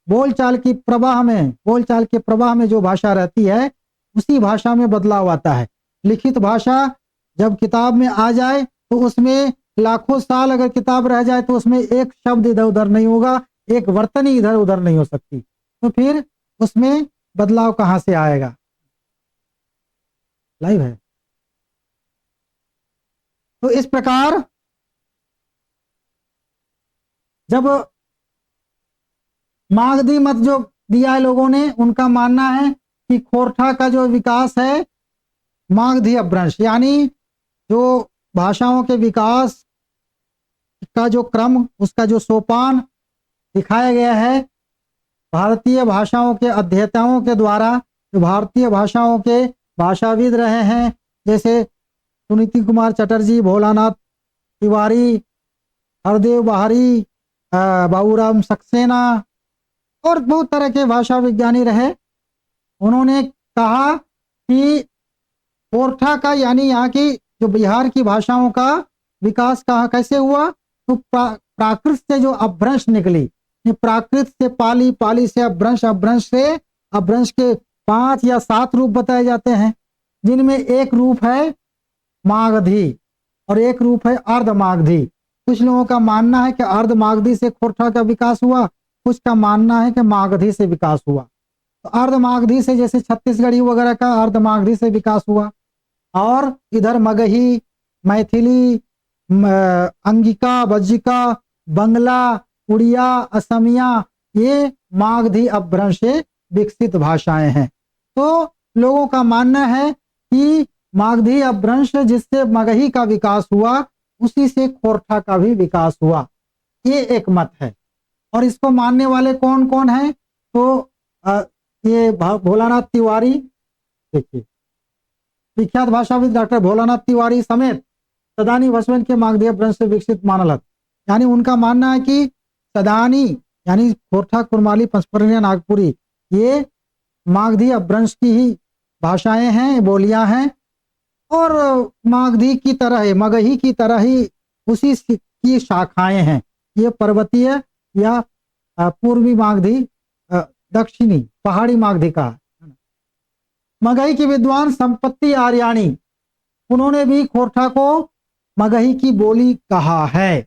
बोलचाल की प्रवाह में, बोलचाल के प्रवाह में जो भाषा रहती है, उसी भाषा में बदलाव आता है। लिखित भाषा जब किताब में आ जाए तो उसमें लाखों साल अगर किताब रह जाए तो उसमें एक शब्द इधर उधर नहीं होगा, एक वर्तनी इधर उधर नहीं हो सकती, तो फिर उसमें बदलाव कहां से आएगा? लाइव है। तो इस प्रकार जब मागधी मत जो दिया है लोगों ने, उनका मानना है कि खोरठा का जो विकास है मागधी अपभ्रंश, यानी जो भाषाओं के विकास का जो क्रम, उसका जो सोपान दिखाया गया है भारतीय भाषाओं के अध्येताओं के द्वारा, जो भारतीय भाषाओं के भाषाविद रहे हैं, जैसे सुनीति कुमार चटर्जी, भोलानाथ तिवारी, हरदेव बाहरी, बाबूराम सक्सेना और बहुत तरह के भाषा विज्ञानी रहे। उन्होंने कहा कि कोरठा का, यानी यहाँ की जो बिहार की भाषाओं का विकास कहाँ कैसे हुआ, तो प्राकृत से जो अपभ्रंश निकली, प्राकृत से पाली, पाली से अपभ्रंश, अपभ्रंश से अपभ्रंश के 5 या 7 रूप बताए जाते हैं, जिनमें एक रूप है मागधी और एक रूप है अर्धमागधी। कुछ लोगों का मानना है कि अर्धमागधी से खोरठा का विकास हुआ, कुछ का मानना है कि मागधी से विकास हुआ। तो अर्धमागधी से, जैसे छत्तीसगढ़ी वगैरह का अर्धमागधी से विकास हुआ, और इधर मगही, मैथिली, अंगिका, बज्जिका, बंगला, उड़िया, असमिया, ये मागधी अपभ्रंश से विकसित भाषाएं हैं। तो लोगों का मानना है कि मागधी अपभ्रंश जिससे मगही का विकास हुआ, उसी से खोरठा का भी विकास हुआ, ये एक मत है। और इसको मानने वाले कौन कौन हैं, तो ये भोलानाथ तिवारी, देखिए विख्यात भाषाविद डॉक्टर भोलानाथ तिवारी समेत सदानी बसवन के मागधी अपभ्रंश से विकसित मानल, यानी उनका मानना है कि सदानी यानी खोरठा, कुरमाली, पंचपर्णी, नागपुरी, ये मागधी अपभ्रंश की ही भाषाएं हैं, बोलियां हैं, और मागधी की तरह है, मगही की तरह ही उसी की शाखाएं हैं। ये पर्वतीय या पूर्वी मागधी, दक्षिणी पहाड़ी मागधी का। मगही की विद्वान संपत्ति आर्याणी, उन्होंने भी खोरठा को मगही की बोली कहा है।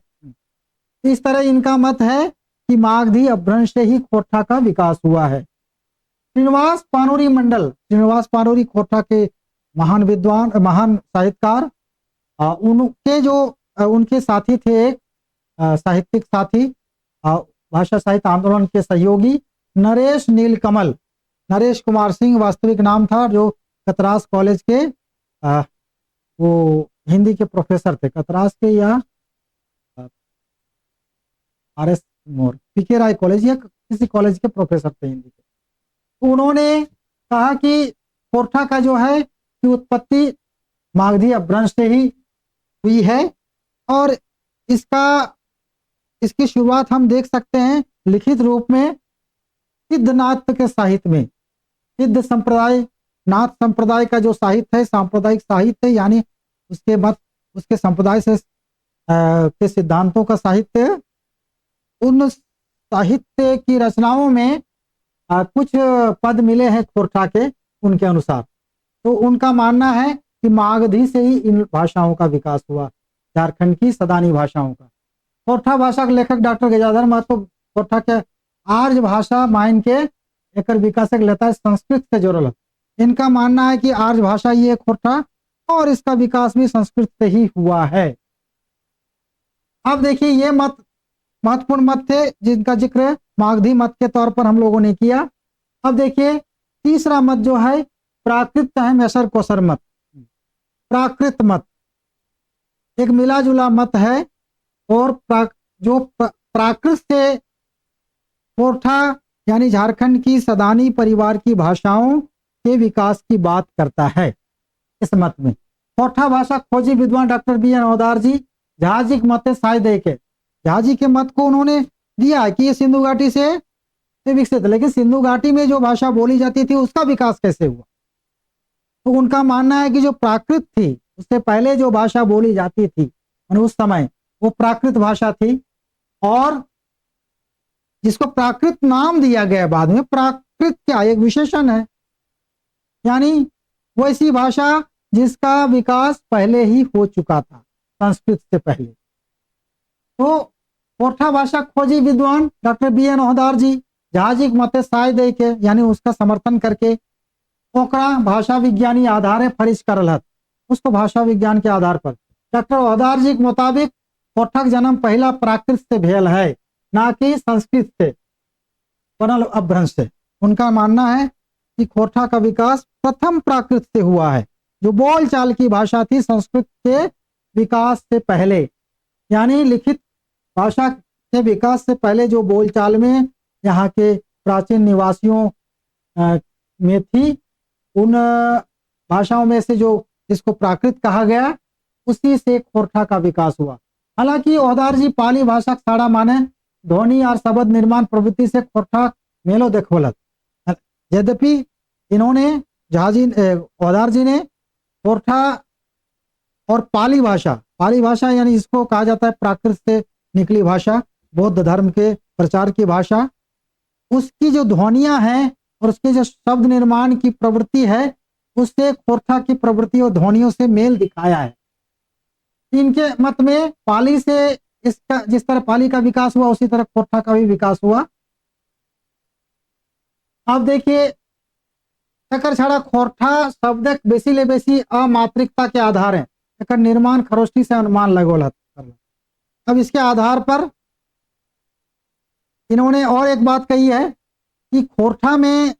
इस तरह इनका मत है कि मागधी अपभ्रंश से ही खोरठा का विकास हुआ है। श्रीनिवास पानोरी मंडल, श्रीनिवास पानोरी खोरठा के महान विद्वान, महान साहित्यकार, उनके जो उनके साथी थे, एक साहित्यिक साथी, भाषा साहित्य आंदोलन के सहयोगी नरेश नीलकमल, नरेश कुमार सिंह वास्तविक नाम था, जो कतरास कॉलेज के वो हिंदी के प्रोफेसर थे, कतरास के या RS मोर, पीके राय कॉलेज या किसी कॉलेज के प्रोफेसर थे हिंदी के। तो उन्होंने कहा कि खोरठा का जो है की उत्पत्ति मागधी अपभ्रंश से ही हुई है, और इसकी शुरुआत हम देख सकते हैं लिखित रूप में सिद्धनाथ के साहित्य में। सिद्ध संप्रदाय, नाथ संप्रदाय का जो साहित्य है, सांप्रदायिक साहित्य, यानी उसके मत, उसके संप्रदाय से के सिद्धांतों का साहित्य, उन साहित्य की रचनाओं में कुछ पद मिले हैं खोरठा के, उनके अनुसार। तो उनका मानना है कि मागधी से ही इन भाषाओं का विकास हुआ, झारखंड की सदानी भाषाओं का। खोरठा भाषा के लेखक डॉक्टर गजाधर महतो खोरठा के आर्य भाषा माइन के एक विकासक लेता है संस्कृत से जोड़ल। इनका मानना है कि आर्य भाषा ही है खोरठा, और इसका विकास भी संस्कृत से ही हुआ है। अब देखिए, ये मत महत्वपूर्ण मत थे जिनका जिक्र मागधी मत के तौर पर हम लोगों ने किया। अब देखिए तीसरा मत जो है प्राकृत है, मैसर कोसर मत। प्राकृत मत एक मिला जुला मत है, और प्राकृत से खोरठा यानी झारखंड की सदानी परिवार की भाषाओं के विकास की बात करता है। इस मत में खोरठा भाषा खोजी विद्वान डॉक्टर BN ओदार जी झाजी के मत साय दे के, झाजी के मत को उन्होंने दिया कि ये सिंधु घाटी से विकसित, लेकिन सिंधु घाटी में जो भाषा बोली जाती थी उसका विकास कैसे हुआ। तो उनका मानना है कि जो प्राकृत थी, उससे पहले जो भाषा बोली जाती थी उस समय, वो प्राकृत भाषा थी, और जिसको प्राकृत नाम दिया गया बाद में। प्राकृत क्या एक विशेषण है, यानी वैसी भाषा जिसका विकास पहले ही हो चुका था, संस्कृत से पहले। तो खोरठा भाषा खोजी विद्वान डॉक्टर BN ओहदार जी झाजी के मते साय दे के, यानी उसका समर्थन करके ओकरा भाषा विज्ञानी आधारे फरिज करल हत, उसको भाषा विज्ञान के आधार पर। डॉक्टर ओहदार जी के मुताबिक खोरठा का जन्म पहला प्राकृत से भेल है, ना कि संस्कृत से बनल अपभ्रंश से। उनका मानना है कि खोरठा का विकास प्रथम प्राकृत से हुआ है, जो बोलचाल की भाषा थी संस्कृत के विकास से पहले, यानी लिखित भाषा के विकास से पहले जो बोलचाल में यहाँ के प्राचीन निवासियों में थी, उन भाषाओं में से जो जिसको प्राकृत कहा गया, उसी से खोरठा का विकास हुआ। हालांकि ओहदार जी पाली भाषा साड़ा माने ध्वनि और शब्द निर्माण प्रवृत्ति से खोरठा मेलो देखोलत। यद्यपि इन्होंने ओहदार जी ने खोरठा और पाली भाषा यानी इसको कहा जाता है प्राकृत से निकली भाषा, बौद्ध धर्म के प्रचार की भाषा, उसकी जो ध्वनियां हैं और उसके जो शब्द निर्माण की प्रवृत्ति है, उससे खोरठा की प्रवृत्ति और ध्वनियों से मेल दिखाया है। इनके मत में पाली से इसका जिस तरह पाली का विकास हुआ, उसी तरह खोरठा का भी विकास हुआ। अब देखिए एकर छड़ा खोरठा शब्द बेसी ले बेसी अमात्रिकता के आधार है, एकर निर्माण खरोष्ठी से अनुमान लगोल। अब इसके आधार पर इन्होंने और एक बात कही है कि खोरठा में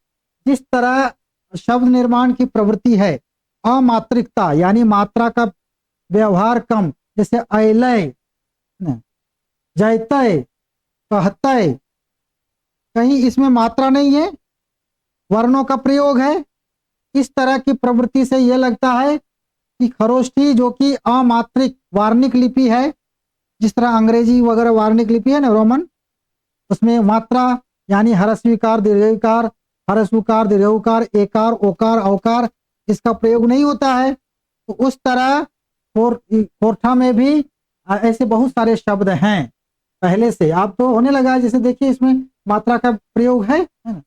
जिस तरह शब्द निर्माण की प्रवृत्ति है, अमात्रिकता यानी मात्रा का व्यवहार कम, जैसे अयलय, जयतय, कहतय, कहीं इसमें मात्रा नहीं है, वर्णों का प्रयोग है। इस तरह की प्रवृत्ति से यह लगता है कि खरोष्ठी जो कि अमात्रिक वार्णिक लिपि है, जिस तरह अंग्रेजी वगैरह वार्णिक लिपि है ना रोमन, उसमें मात्रा यानी ह्रस्वीकार दीर्घकार, ह्रस्वकार दीर्घकार, एकार ओकार औकार इसका प्रयोग नहीं होता है। तो उस तरह खोरठा में भी ऐसे बहुत सारे शब्द हैं पहले से, आप तो होने लगा है, जैसे देखिए इसमें मात्रा का प्रयोग है ना?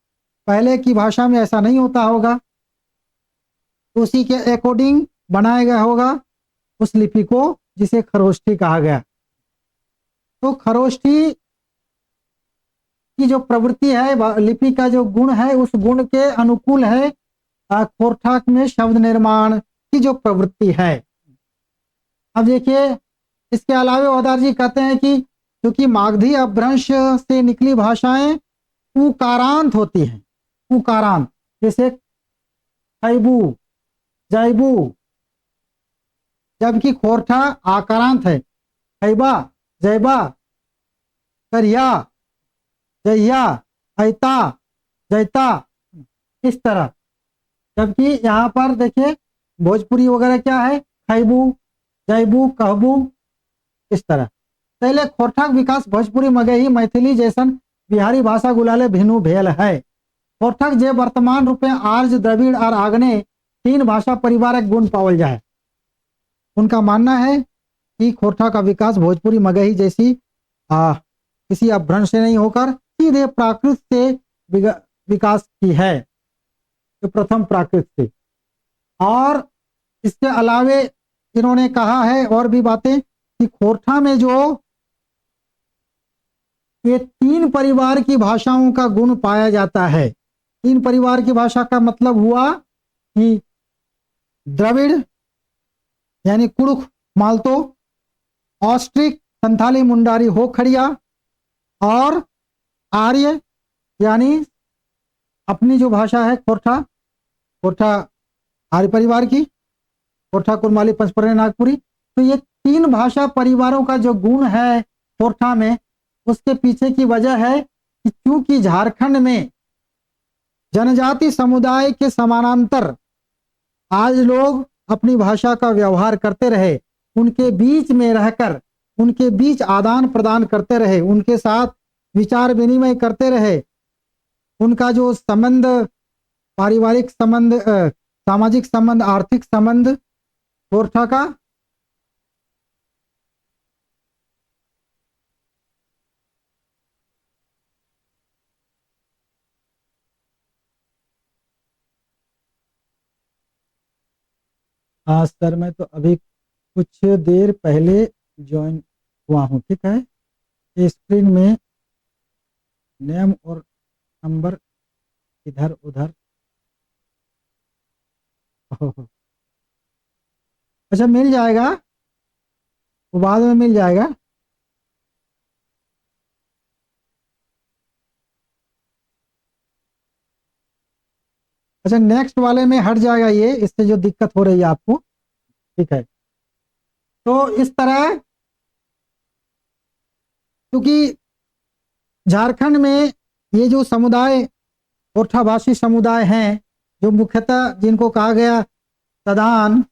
पहले की भाषा में ऐसा नहीं होता होगा, तो उसी के अकॉर्डिंग बनाया गया होगा उस लिपि को जिसे खरोष्ठी कहा गया। तो खरोष्ठी की जो प्रवृत्ति है, लिपि का जो गुण है, उस गुण के अनुकूल है खोरठा में शब्द निर्माण की जो प्रवृत्ति है। अब देखिए इसके अलावे ओहदार जी कहते हैं कि क्योंकि मागधी अपभ्रंश से निकली भाषाएं उकारांत होती हैं, उकारांत, जैसे खैबू, जैबू, जबकि खोरठा आकारांत है, खैबा, जैबा, करिया, जैया, ऐता, जैता, इस तरह। जबकि यहाँ पर देखिए भोजपुरी वगैरह क्या है, खैबू, जैबू, कहबू, इस तरह। पहले खोरठा विकास भोजपुरी, मगही, मैथिली जैसन बिहारी भाषा गुलाले भिनु भेल है। खोरठा जे वर्तमान रूप में आर्य, द्रविड़ और आग्नेय 3 भाषा परिवार गुण पावल जाए। उनका मानना है कि खोरठा का विकास भोजपुरी मगही जैसी किसी अपभ्रंश से नहीं होकर सीधे प्राकृत से विकास की है, जो प्रथम प्राकृत से। और इसके अलावे इन्होंने कहा है और भी बातें कि खोरठा में जो ये 3 परिवार की भाषाओं का गुण पाया जाता है। 3 परिवार की भाषा का मतलब हुआ कि द्रविड़ यानी कुड़ुख मालतो, ऑस्ट्रिक संथाली मुंडारी हो खड़िया, और आर्य यानी अपनी जो भाषा है खोरठा, खोरठा आर्य परिवार की, खोरठा कुरमाली पंचपर्णी नागपुरी। तो ये 3 भाषा परिवारों का जो गुण है खोरठा में, उसके पीछे की वजह है कि क्योंकि झारखंड में जनजाति समुदाय के समानांतर आज लोग अपनी भाषा का व्यवहार करते रहे, उनके बीच में रहकर उनके बीच आदान प्रदान करते रहे, उनके साथ विचार विनिमय करते रहे, उनका जो संबंध, पारिवारिक संबंध, सामाजिक संबंध, आर्थिक संबंध खोरठा का हाँ सर, मैं तो अभी कुछ देर पहले ज्वाइन हुआ हूँ, ठीक है। ये स्क्रीन में नेम और नंबर इधर उधर अच्छा मिल जाएगा, वो बाद में मिल जाएगा। अच्छा, नेक्स्ट वाले में हट जाएगा ये, इससे जो दिक्कत हो रही है आपको, ठीक है। तो इस तरह, क्योंकि झारखंड में ये जो समुदाय खोरठा भाषी समुदाय हैं, जो मुख्यतः जिनको कहा गया सदान,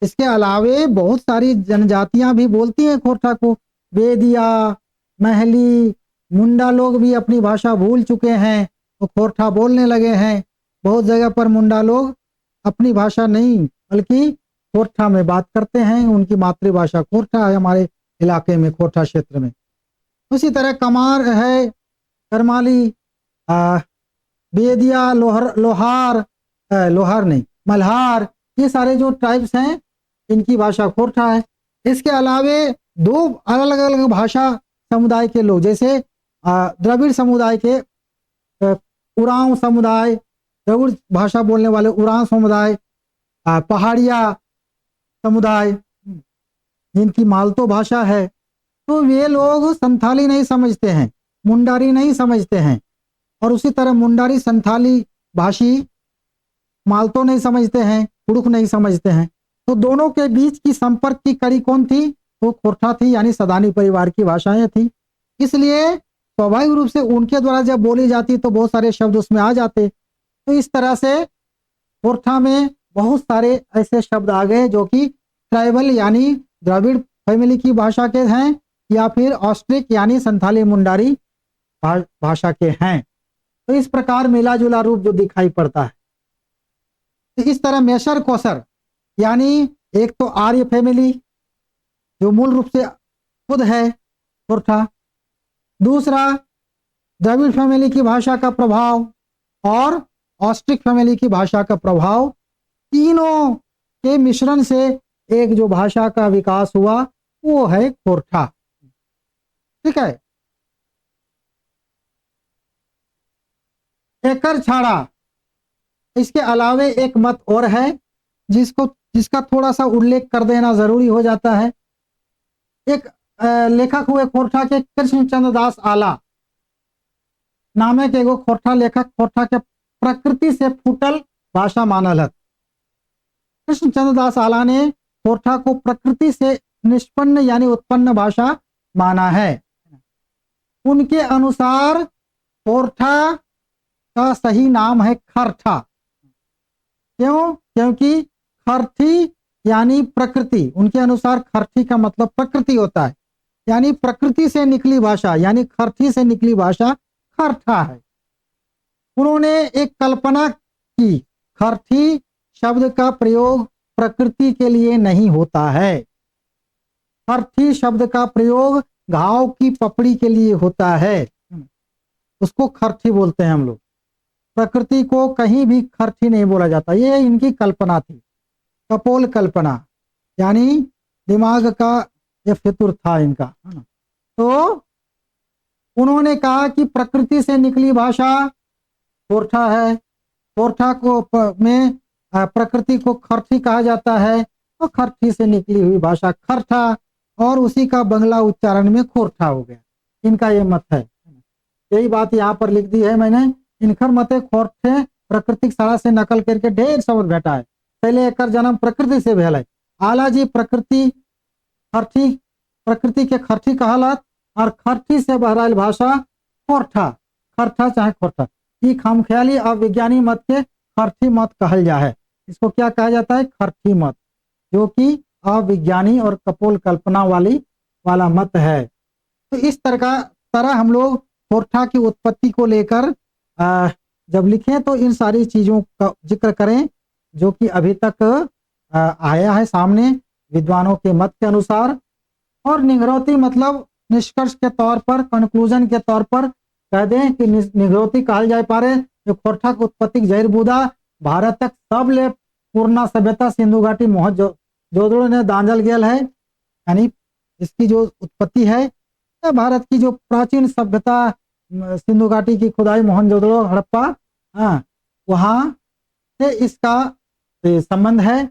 इसके अलावे बहुत सारी जनजातियां भी बोलती हैं खोरठा को। बेदिया, महली, मुंडा लोग भी अपनी भाषा भूल चुके हैं, वो खोरठा बोलने लगे हैं। बहुत जगह पर मुंडा लोग अपनी भाषा नहीं बल्कि खोरठा में बात करते हैं, उनकी मातृभाषा खोरठा है हमारे इलाके में, खोरठा क्षेत्र में। उसी तरह कमार है, करमाली, बेदिया, लोहार नहीं, मल्हार, ये सारे जो ट्राइब्स हैं इनकी भाषा खोरठा है। इसके अलावे दो अलग अलग भाषा समुदाय के लोग, जैसे द्रविड़ समुदाय के उरांव समुदाय, द्रविड़ भाषा बोलने वाले उरांव समुदाय, पहाड़िया समुदाय जिनकी मालतो भाषा है, तो वे लोग संथाली नहीं समझते हैं, मुंडारी नहीं समझते हैं। और उसी तरह मुंडारी संथाली भाषी मालतो नहीं समझते हैं, कुड़ुक नहीं समझते हैं। तो दोनों के बीच की संपर्क की कड़ी कौन थी? तो खोरठा थी, यानी सदानी परिवार की भाषाएं थी। इसलिए स्वाभाविक रूप से उनके द्वारा जब बोली जाती तो बहुत सारे शब्द उसमें आ जाते। तो इस तरह से खोरठा में बहुत सारे ऐसे शब्द आ गए जो कि ट्राइबल यानी द्रविड़ फैमिली की भाषा के हैं, या फिर ऑस्ट्रिक यानी संथाली मुंडारी भाषा के हैं। तो इस प्रकार मिला जुला रूप जो दिखाई पड़ता है। तो इस तरह मेसर कोसर यानी एक तो आर्य फैमिली जो मूल रूप से खुद है खोरठा, दूसरा द्रविड़ फैमिली की भाषा का प्रभाव और ऑस्ट्रिक फैमिली की भाषा का प्रभाव, तीनों के मिश्रण से एक जो भाषा का विकास हुआ वो है खोरठा। ठीक है। एकर छाड़ा इसके अलावे एक मत और है जिसका थोड़ा सा उल्लेख कर देना जरूरी हो जाता है। एक लेखक हुए खोरठा के कृष्णचंद्र दास आला नामक एगो खोरठा लेखक खोरठा के प्रकृति से फूटल भाषा मानल है। कृष्णचंद्र दास आला ने खोरठा को प्रकृति से निष्पन्न यानी उत्पन्न भाषा माना है। उनके अनुसार खोरठा का सही नाम है खरठा। क्यों? क्योंकि खरठी यानी प्रकृति, उनके अनुसार खरठी का मतलब प्रकृति होता है, यानी प्रकृति से निकली भाषा, यानी खरठी से निकली भाषा खरठा है। उन्होंने एक कल्पना की, खरठी शब्द का प्रयोग प्रकृति के लिए नहीं होता है, खरठी शब्द का प्रयोग घाव की पपड़ी के लिए होता है, उसको खरठी बोलते हैं हम लोग। प्रकृति को कहीं भी खरठी नहीं बोला जाता, ये इनकी कल्पना थी, कपोल कल्पना, यानी दिमाग का ये फितूर था इनका, है ना। तो उन्होंने कहा कि प्रकृति से निकली भाषा खोरठा है, खोरठा को में प्रकृति को खरठी कहा जाता है, और खरठी से निकली हुई भाषा खरठा, और उसी का बंगला उच्चारण में खोरठा हो गया। इनका ये मत है, यही बात यहाँ पर लिख दी है मैंने। इनकर मते खोरठे प्राकृतिक सारा से नकल करके ढेर शब्द भेटा है, पहले एक जन्म प्रकृति से भेल है। आला जी प्रकृति खरठी, प्रकृति के खरठी कहलत, और खरठी से बहराइल भाषा खोरठा, खरठा चाहे खोरठा, ये खामख्याली अविज्ञानी मत के खरठी मत कहल जा है। इसको क्या कहा जाता है? खरठी मत, जो कि अविज्ञानी और कपोल कल्पना वाला मत है। तो इस तरह हम लोग खोरठा की उत्पत्ति को लेकर जब लिखें तो इन सारी चीजों का जिक्र करें जो कि अभी तक आया है सामने विद्वानों के मत के अनुसार। और निगरौती मतलब निष्कर्ष के तौर पर, कंक्लूजन के तौर पर कह दें कि निगरौती कहल जाए पारे जो खोरठा की उत्पत्ति जहरबूदा भारत तक सब ले पूर्णा सभ्यता सिंधु घाटी मोहनजोदड़ो ने दांजल गेल है, यानी इसकी जो उत्पत्ति है भारत की जो प्राचीन सभ्यता सिंधु घाटी की खुदाई मोहनजोदड़ो हड़प्पा, वहां से इसका संबंध है।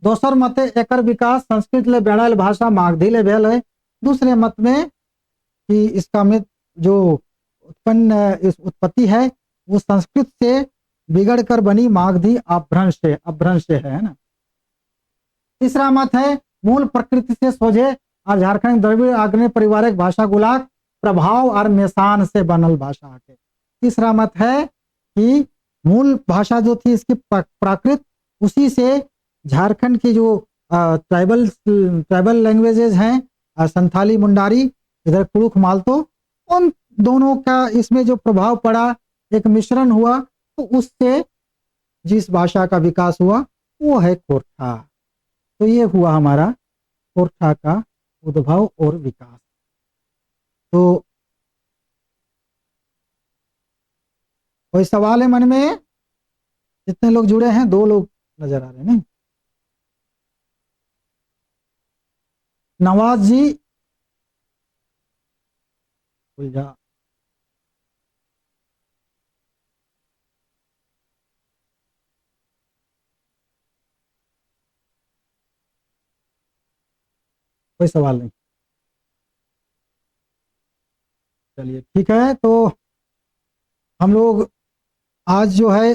दोसर मत एकर विकास संस्कृत ले बेड़ायल भाषा मागधी ले भेल है। दूसरे मत में कि इसका में जो उत्पत्ति है वो संस्कृत से बिगड़ कर बनी मागधी अपभ्रंश है ना। तीसरा मत है मूल प्रकृति से सोझे और झारखंड द्रविड़ आग्नेय परिवारिक भाषा गुलाक प्रभाव और मेसान से बनल भाषा के। तीसरा मत है कि मूल भाषा जो थी इसकी प्राकृत उसी से झारखंड की जो ट्राइबल लैंग्वेजेज हैं संथाली मुंडारी इधर कुड़ुख मालतो उन दोनों का इसमें जो प्रभाव पड़ा एक मिश्रण हुआ तो उससे जिस भाषा का विकास हुआ वो है कोरठा। तो ये हुआ हमारा कोरठा का उद्भव और विकास। तो कोई सवाल है मन में? जितने लोग जुड़े हैं 2 लोग नजर आ रहे हैं नहीं। नवाज जी उलझा कोई सवाल नहीं। चलिए ठीक है। तो हम लोग आज जो है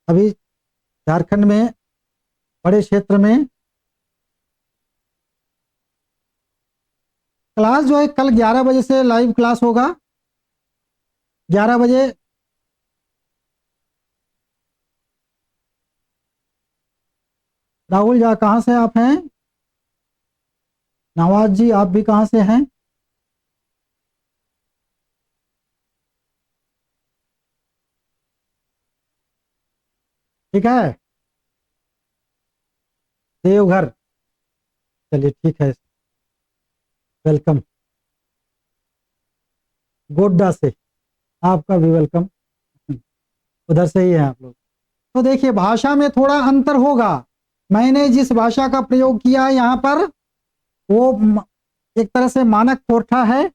अभी झारखंड में बड़े क्षेत्र में क्लास जो है कल 11 बजे से लाइव क्लास होगा। 11 बजे राहुल जा कहाँ से आप हैं? नवाज जी आप भी कहाँ से हैं? ठीक है देवघर। चलिए ठीक है वेलकम। गोड्डा से आपका भी वेलकम। उधर से ही है आप लोग। तो देखिए भाषा में थोड़ा अंतर होगा। मैंने जिस भाषा का प्रयोग किया है यहाँ पर वो एक तरह से मानक कोरठा है।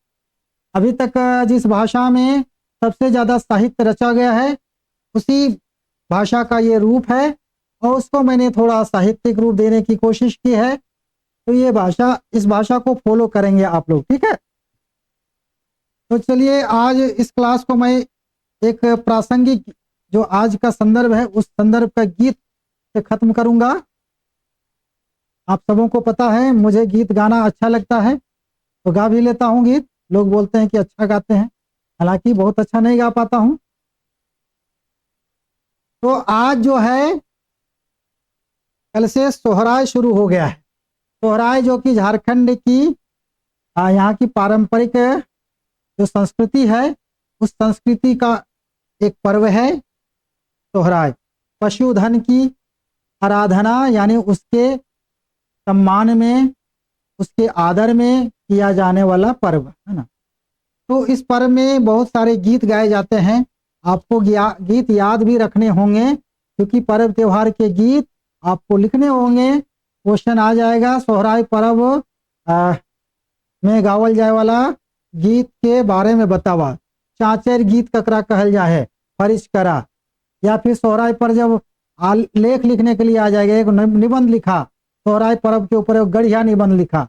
अभी तक जिस भाषा में सबसे ज्यादा साहित्य रचा गया है उसी भाषा का ये रूप है और उसको मैंने थोड़ा साहित्यिक रूप देने की कोशिश की है। तो ये भाषा इस भाषा को फॉलो करेंगे आप लोग ठीक है। तो चलिए आज इस क्लास को मैं एक प्रासंगिक जो आज का संदर्भ है उस संदर्भ का गीत से खत्म करूंगा। आप सबों को पता है मुझे गीत गाना अच्छा लगता है तो गा भी लेता हूँ गीत। लोग बोलते हैं कि अच्छा गाते हैं, हालांकि बहुत अच्छा नहीं गा पाता हूँ। तो आज जो है कल से सोहराय शुरू हो गया है। सोहराय जो कि झारखंड की यहाँ की पारंपरिक जो संस्कृति है उस संस्कृति का एक पर्व है सोहराय। पशुधन की आराधना यानी उसके सम्मान में उसके आदर में किया जाने वाला पर्व है ना। तो इस पर्व में बहुत सारे गीत गाए जाते हैं। आपको गीत याद भी रखने होंगे क्योंकि पर्व त्योहार के गीत आपको लिखने होंगे। क्वेश्चन आ जाएगा सोहराय पर्व में गावल जाए वाला गीत के बारे में बतावा। चाचर गीत ककरा कहल जा है फरिश करा। या फिर सोहराय पर जब लेख लिखने के लिए आ जाएगा एक निबंध लिखा सोहराय पर्व के ऊपर गढ़िया निबंध लिखा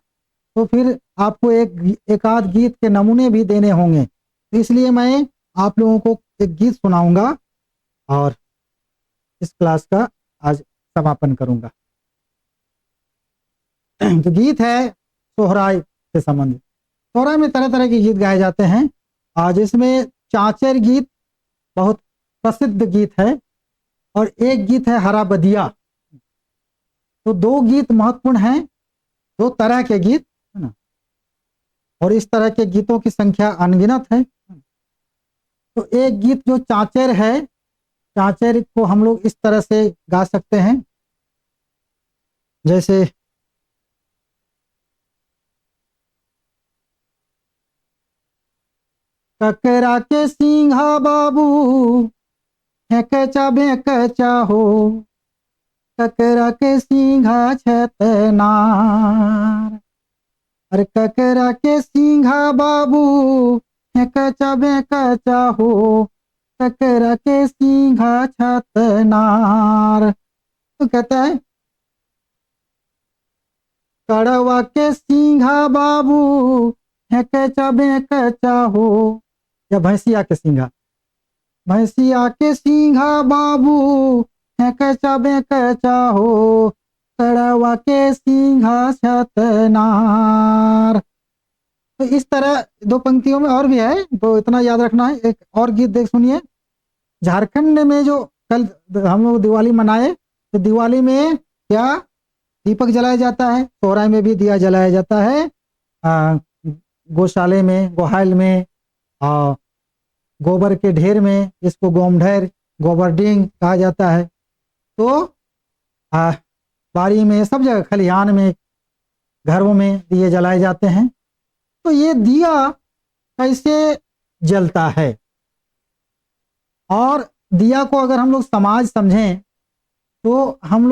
तो फिर आपको एक आध गीत के नमूने भी देने होंगे। तो इसलिए मैं आप लोगों को एक गीत सुनाऊंगा और इस क्लास का आज समापन करूंगा। तो गीत है सोहराय से संबंधित। सोहराय में तरह तरह के गीत गाए जाते हैं। आज इसमें चाचर गीत बहुत प्रसिद्ध गीत है और एक गीत है हरा बदिया। तो 2 गीत महत्वपूर्ण हैं, 2 तरह के गीत है ना। और इस तरह के गीतों की संख्या अनगिनत है। तो एक गीत जो चाचर है, चाचर को हम लोग इस तरह से गा सकते हैं जैसे ककरा के सिंघा बाबू हेकचा बेकचा हो ककरा के सिंघा छतनार। अरे ककरा के सिंघा बाबू हेकचा बेकचा हो ककरा के सिंघा छतनार। तो कहता है कड़वा के सिंघा बाबू हेकचा बेकचा हो या भैंसिया के सिंघा। भैंसिया के सींघा बाबू है कचा बेकचा हो, कड़वा के सींघा छतनार। तो इस तरह दो पंक्तियों में और भी है, तो इतना याद रखना है। एक और गीत देख सुनिए। झारखंड में जो कल हम लोग दिवाली मनाए, तो दिवाली में क्या दीपक जलाया जाता है, सोहराय में भी दिया जलाया जाता है, गौशाले में, गोहाल में, आ, गोबर के ढेर में, इसको गोमढेर गोबरडिंग कहा जाता है। तो आ, बाड़ी में, सब जगह, खलिहान में, घरों में दिए जलाए जाते हैं। तो ये दिया कैसे जलता है, और दिया को अगर हम लोग समाज समझें तो हम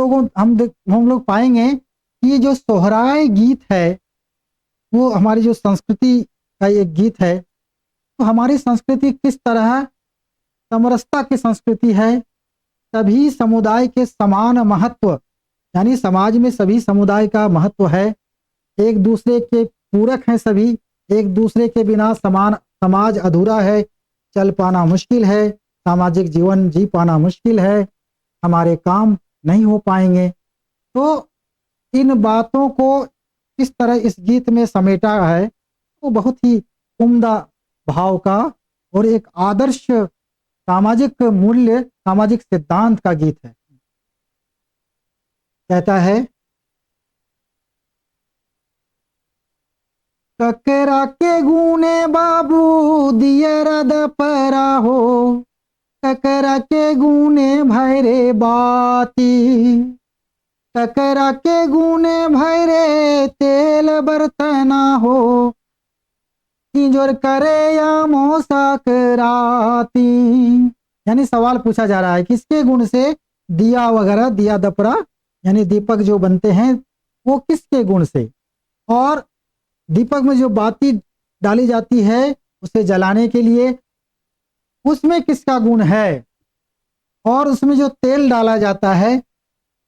लोग पाएंगे कि ये जो सोहराय गीत है वो हमारी जो संस्कृति का एक गीत है। तो हमारी संस्कृति किस तरह समरसता की संस्कृति है, सभी समुदाय के समान महत्व, यानी समाज में सभी समुदाय का महत्व है, एक दूसरे के पूरक हैं सभी, एक दूसरे के बिना समान समाज अधूरा है, चल पाना मुश्किल है, सामाजिक जीवन जी पाना मुश्किल है, हमारे काम नहीं हो पाएंगे। तो इन बातों को किस तरह इस गीत में समेटा है, वो बहुत ही उम्दा भाव का और एक आदर्श सामाजिक मूल्य, सामाजिक सिद्धांत का गीत है। कहता है, ककरा के गुने बाबू दियर दपरा हो, ककरा के गुने भैरे बाती, ककरा के गुने भैरे तेल बर्तना हो, जोर करे या मोसाक राती। यानी सवाल पूछा जा रहा है किसके गुण से दिया वगैरह, दिया दपरा यानी दीपक जो बनते हैं वो किसके गुण से, और दीपक में जो बाती डाली जाती है उसे जलाने के लिए उसमें किसका गुण है, और उसमें जो तेल डाला जाता है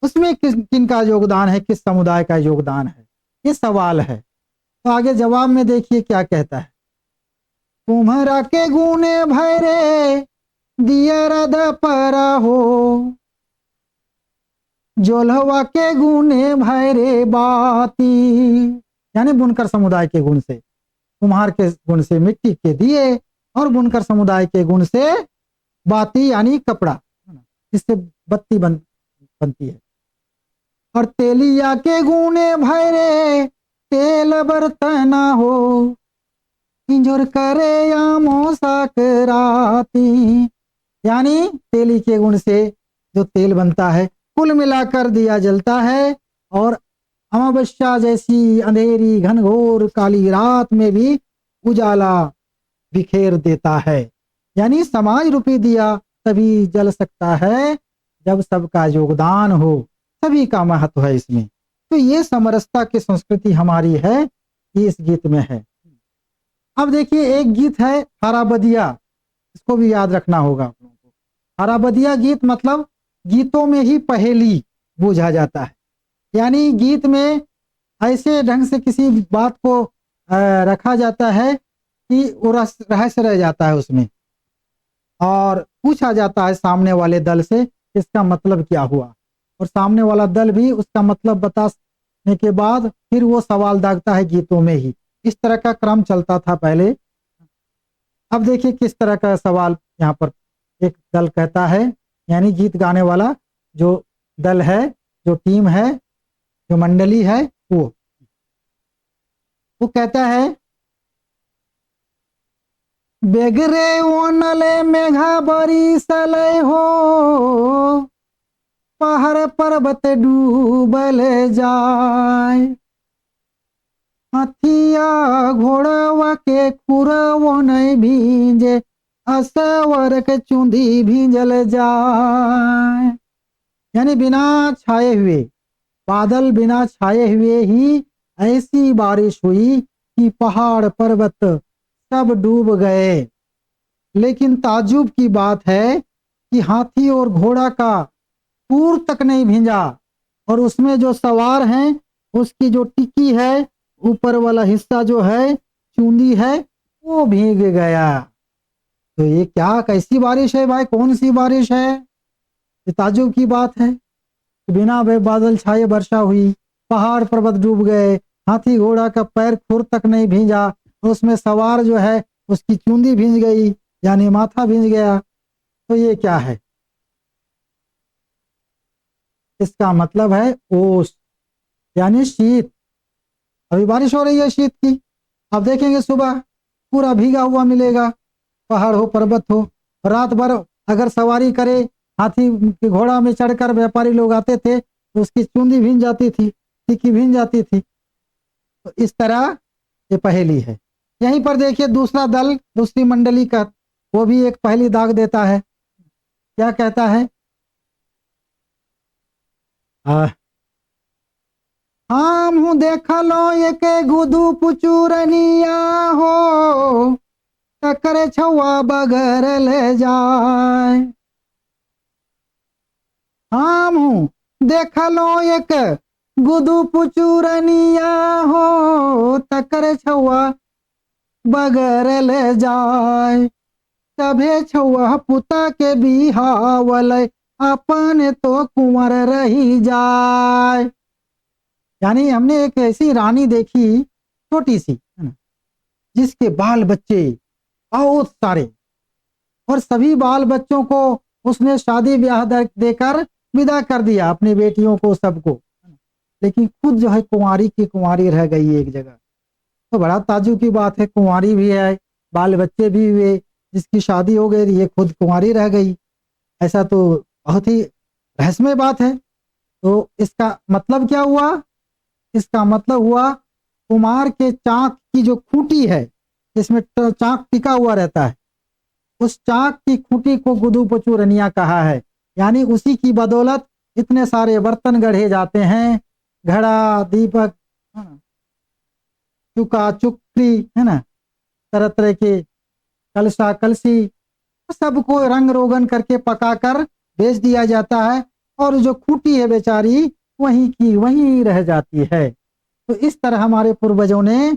उसमें किनका योगदान है, किस समुदाय का योगदान है, ये सवाल है। तो आगे जवाब में देखिए क्या कहता है। तुम्हारा के गुने भैरे दियर दपरा हो, जोलहवा के गुने भैरे बाती, यानी बुनकर समुदाय के गुण से, कुम्हार के गुण से मिट्टी के दिए, और बुनकर समुदाय के गुण से बाती यानी कपड़ा, इससे बत्ती बनती है। और तेलिया के गुने भैरे तेल बर्तना हो, इंजोर करे या मोसाक राती, यानी तेली के गुण से जो तेल बनता है, कुल मिलाकर दिया जलता है, और अमावस्या जैसी अंधेरी घनघोर काली रात में भी उजाला बिखेर देता है। यानी समाज रूपी दिया तभी जल सकता है जब सबका योगदान हो, सभी का महत्व है इसमें। तो ये समरसता की संस्कृति हमारी है, ये इस गीत में है। अब देखिए एक गीत है हराबदिया, इसको भी याद रखना होगा आप लोगों को। हराबदिया गीत मतलब गीतों में ही पहेली बूझा जाता है, यानी गीत में ऐसे ढंग से किसी बात को रखा जाता है कि वो रहस्य रह जाता है उसमें, और पूछा जाता है सामने वाले दल से इसका मतलब क्या हुआ, और सामने वाला दल भी उसका मतलब बताने के बाद फिर वो सवाल दागता है गीतों में ही। इस तरह का क्रम चलता था पहले। अब देखिए किस तरह का सवाल यहाँ पर एक दल कहता है, यानी गीत गाने वाला जो दल है, जो टीम है, जो मंडली है, वो कहता है, बेगरे ओनले मेघा बरी सले हो, पहाड़ पर्वत डूबल जाए, हथिया घोड़वा के खुरवो नहीं भींजे, असवर के चूंदी भींजल जाए। यानी बिना छाए हुए, बादल बिना छाए हुए ही ऐसी बारिश हुई कि पहाड़ पर्वत सब डूब गए। लेकिन ताज्जुब की बात है कि हाथी और घोड़ा का पूर तक नहीं भींजा, और उसमें जो सवार हैं उसकी जो टिकी है, ऊपर वाला हिस्सा जो है, चूंदी है, वो भीग गया। तो ये क्या कैसी बारिश है भाई, कौन सी बारिश है? ये ताज्जुब की बात है। बिना बादल छाए वर्षा हुई, पहाड़ पर्वत डूब गए, हाथी घोड़ा का पैर खुर तक नहीं भींजा, उसमें सवार जो है उसकी चूंदी भींज गई, यानी माथा भींज गया। तो ये क्या है? इसका मतलब है ओस, यानी शीत। अभी बारिश हो रही है शीत की। अब देखेंगे सुबह पूरा भीगा हुआ मिलेगा, पहाड़ हो पर्वत हो। रात भर अगर सवारी करे, हाथी के घोड़ा में चढ़कर व्यापारी लोग आते थे तो उसकी चूंदी भींज जाती थी, टिकी भींज जाती थी। तो इस तरह ये पहेली है। यहीं पर देखिए दूसरा दल, दूसरी मंडली का, वो भी एक पहेली दाग देता है। क्या कहता है? आ, हम हूँ देखा लो ये के गुदू पुचूरनिया हो, टकरे छुआ बगर ले जाए। हम हूँ देखा लो एक गुदू पुचूरनिया हो, टकरे छुआ बगर ले जाए। तभे छुआ पुता के बिहावल, अपन तो कुंवर रही जाए। यानी हमने एक ऐसी रानी देखी, छोटी सी है ना, जिसके बाल बच्चे बहुत सारे, और सभी बाल बच्चों को उसने शादी ब्याह देकर विदा कर दिया, अपनी बेटियों को सबको। लेकिन खुद जो है कुंवारी की कुंवारी रह गई एक जगह। तो बड़ा ताज्जुब की बात है, कुंवारी भी है, बाल बच्चे भी हुए, जिसकी शादी हो गई ये खुद कुंवारी रह गई। ऐसा तो बहुत ही रहस्यमय बात है। तो इसका मतलब क्या हुआ? इसका मतलब हुआ कुमार के चाक की जो खूंटी है, जिसमें चाक टिका हुआ रहता है, उस चाक की खूंटी को गुदू पचूरनिया कहा है। यानी उसी की बदौलत इतने सारे बर्तन गढ़े जाते हैं, घड़ा, दीपक, है ना, चुका चुक्री, है ना, तरह तरह के कलशा कलसी, सबको रंग रोगन करके पकाकर बेच दिया जाता है। और जो खूंटी है बेचारी, वहीं की वहीं रह जाती है। तो इस तरह हमारे पूर्वजों ने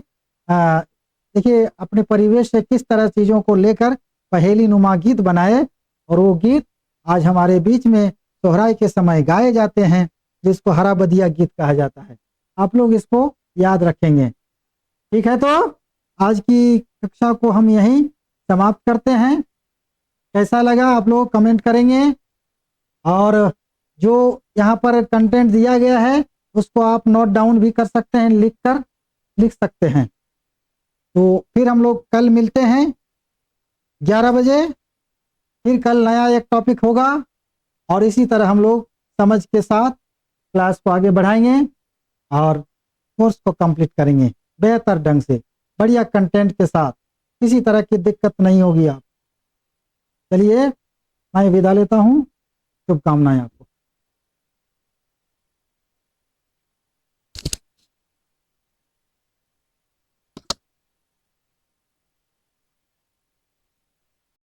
देखिए अपने परिवेश से किस तरह चीजों को लेकर पहेली नुमा गीत बनाए, और वो गीत आज हमारे बीच में सोहराय के समय गाए जाते हैं, जिसको हरा बदिया गीत कहा जाता है। आप लोग इसको याद रखेंगे। ठीक है, तो आज की कक्षा को हम यहीं समाप्त करते हैं। कैसा लगा आप लोग कमेंट करेंगे, और जो यहाँ पर कंटेंट दिया गया है उसको आप नोट डाउन भी कर सकते हैं, लिख सकते हैं। तो फिर हम लोग कल मिलते हैं 11 बजे। फिर कल नया एक टॉपिक होगा, और इसी तरह हम लोग समझ के साथ क्लास को आगे बढ़ाएंगे और कोर्स को कंप्लीट करेंगे बेहतर ढंग से, बढ़िया कंटेंट के साथ। किसी तरह की दिक्कत नहीं होगी। आप चलिए, मैं विदा लेता हूँ। शुभकामनाएं आपको।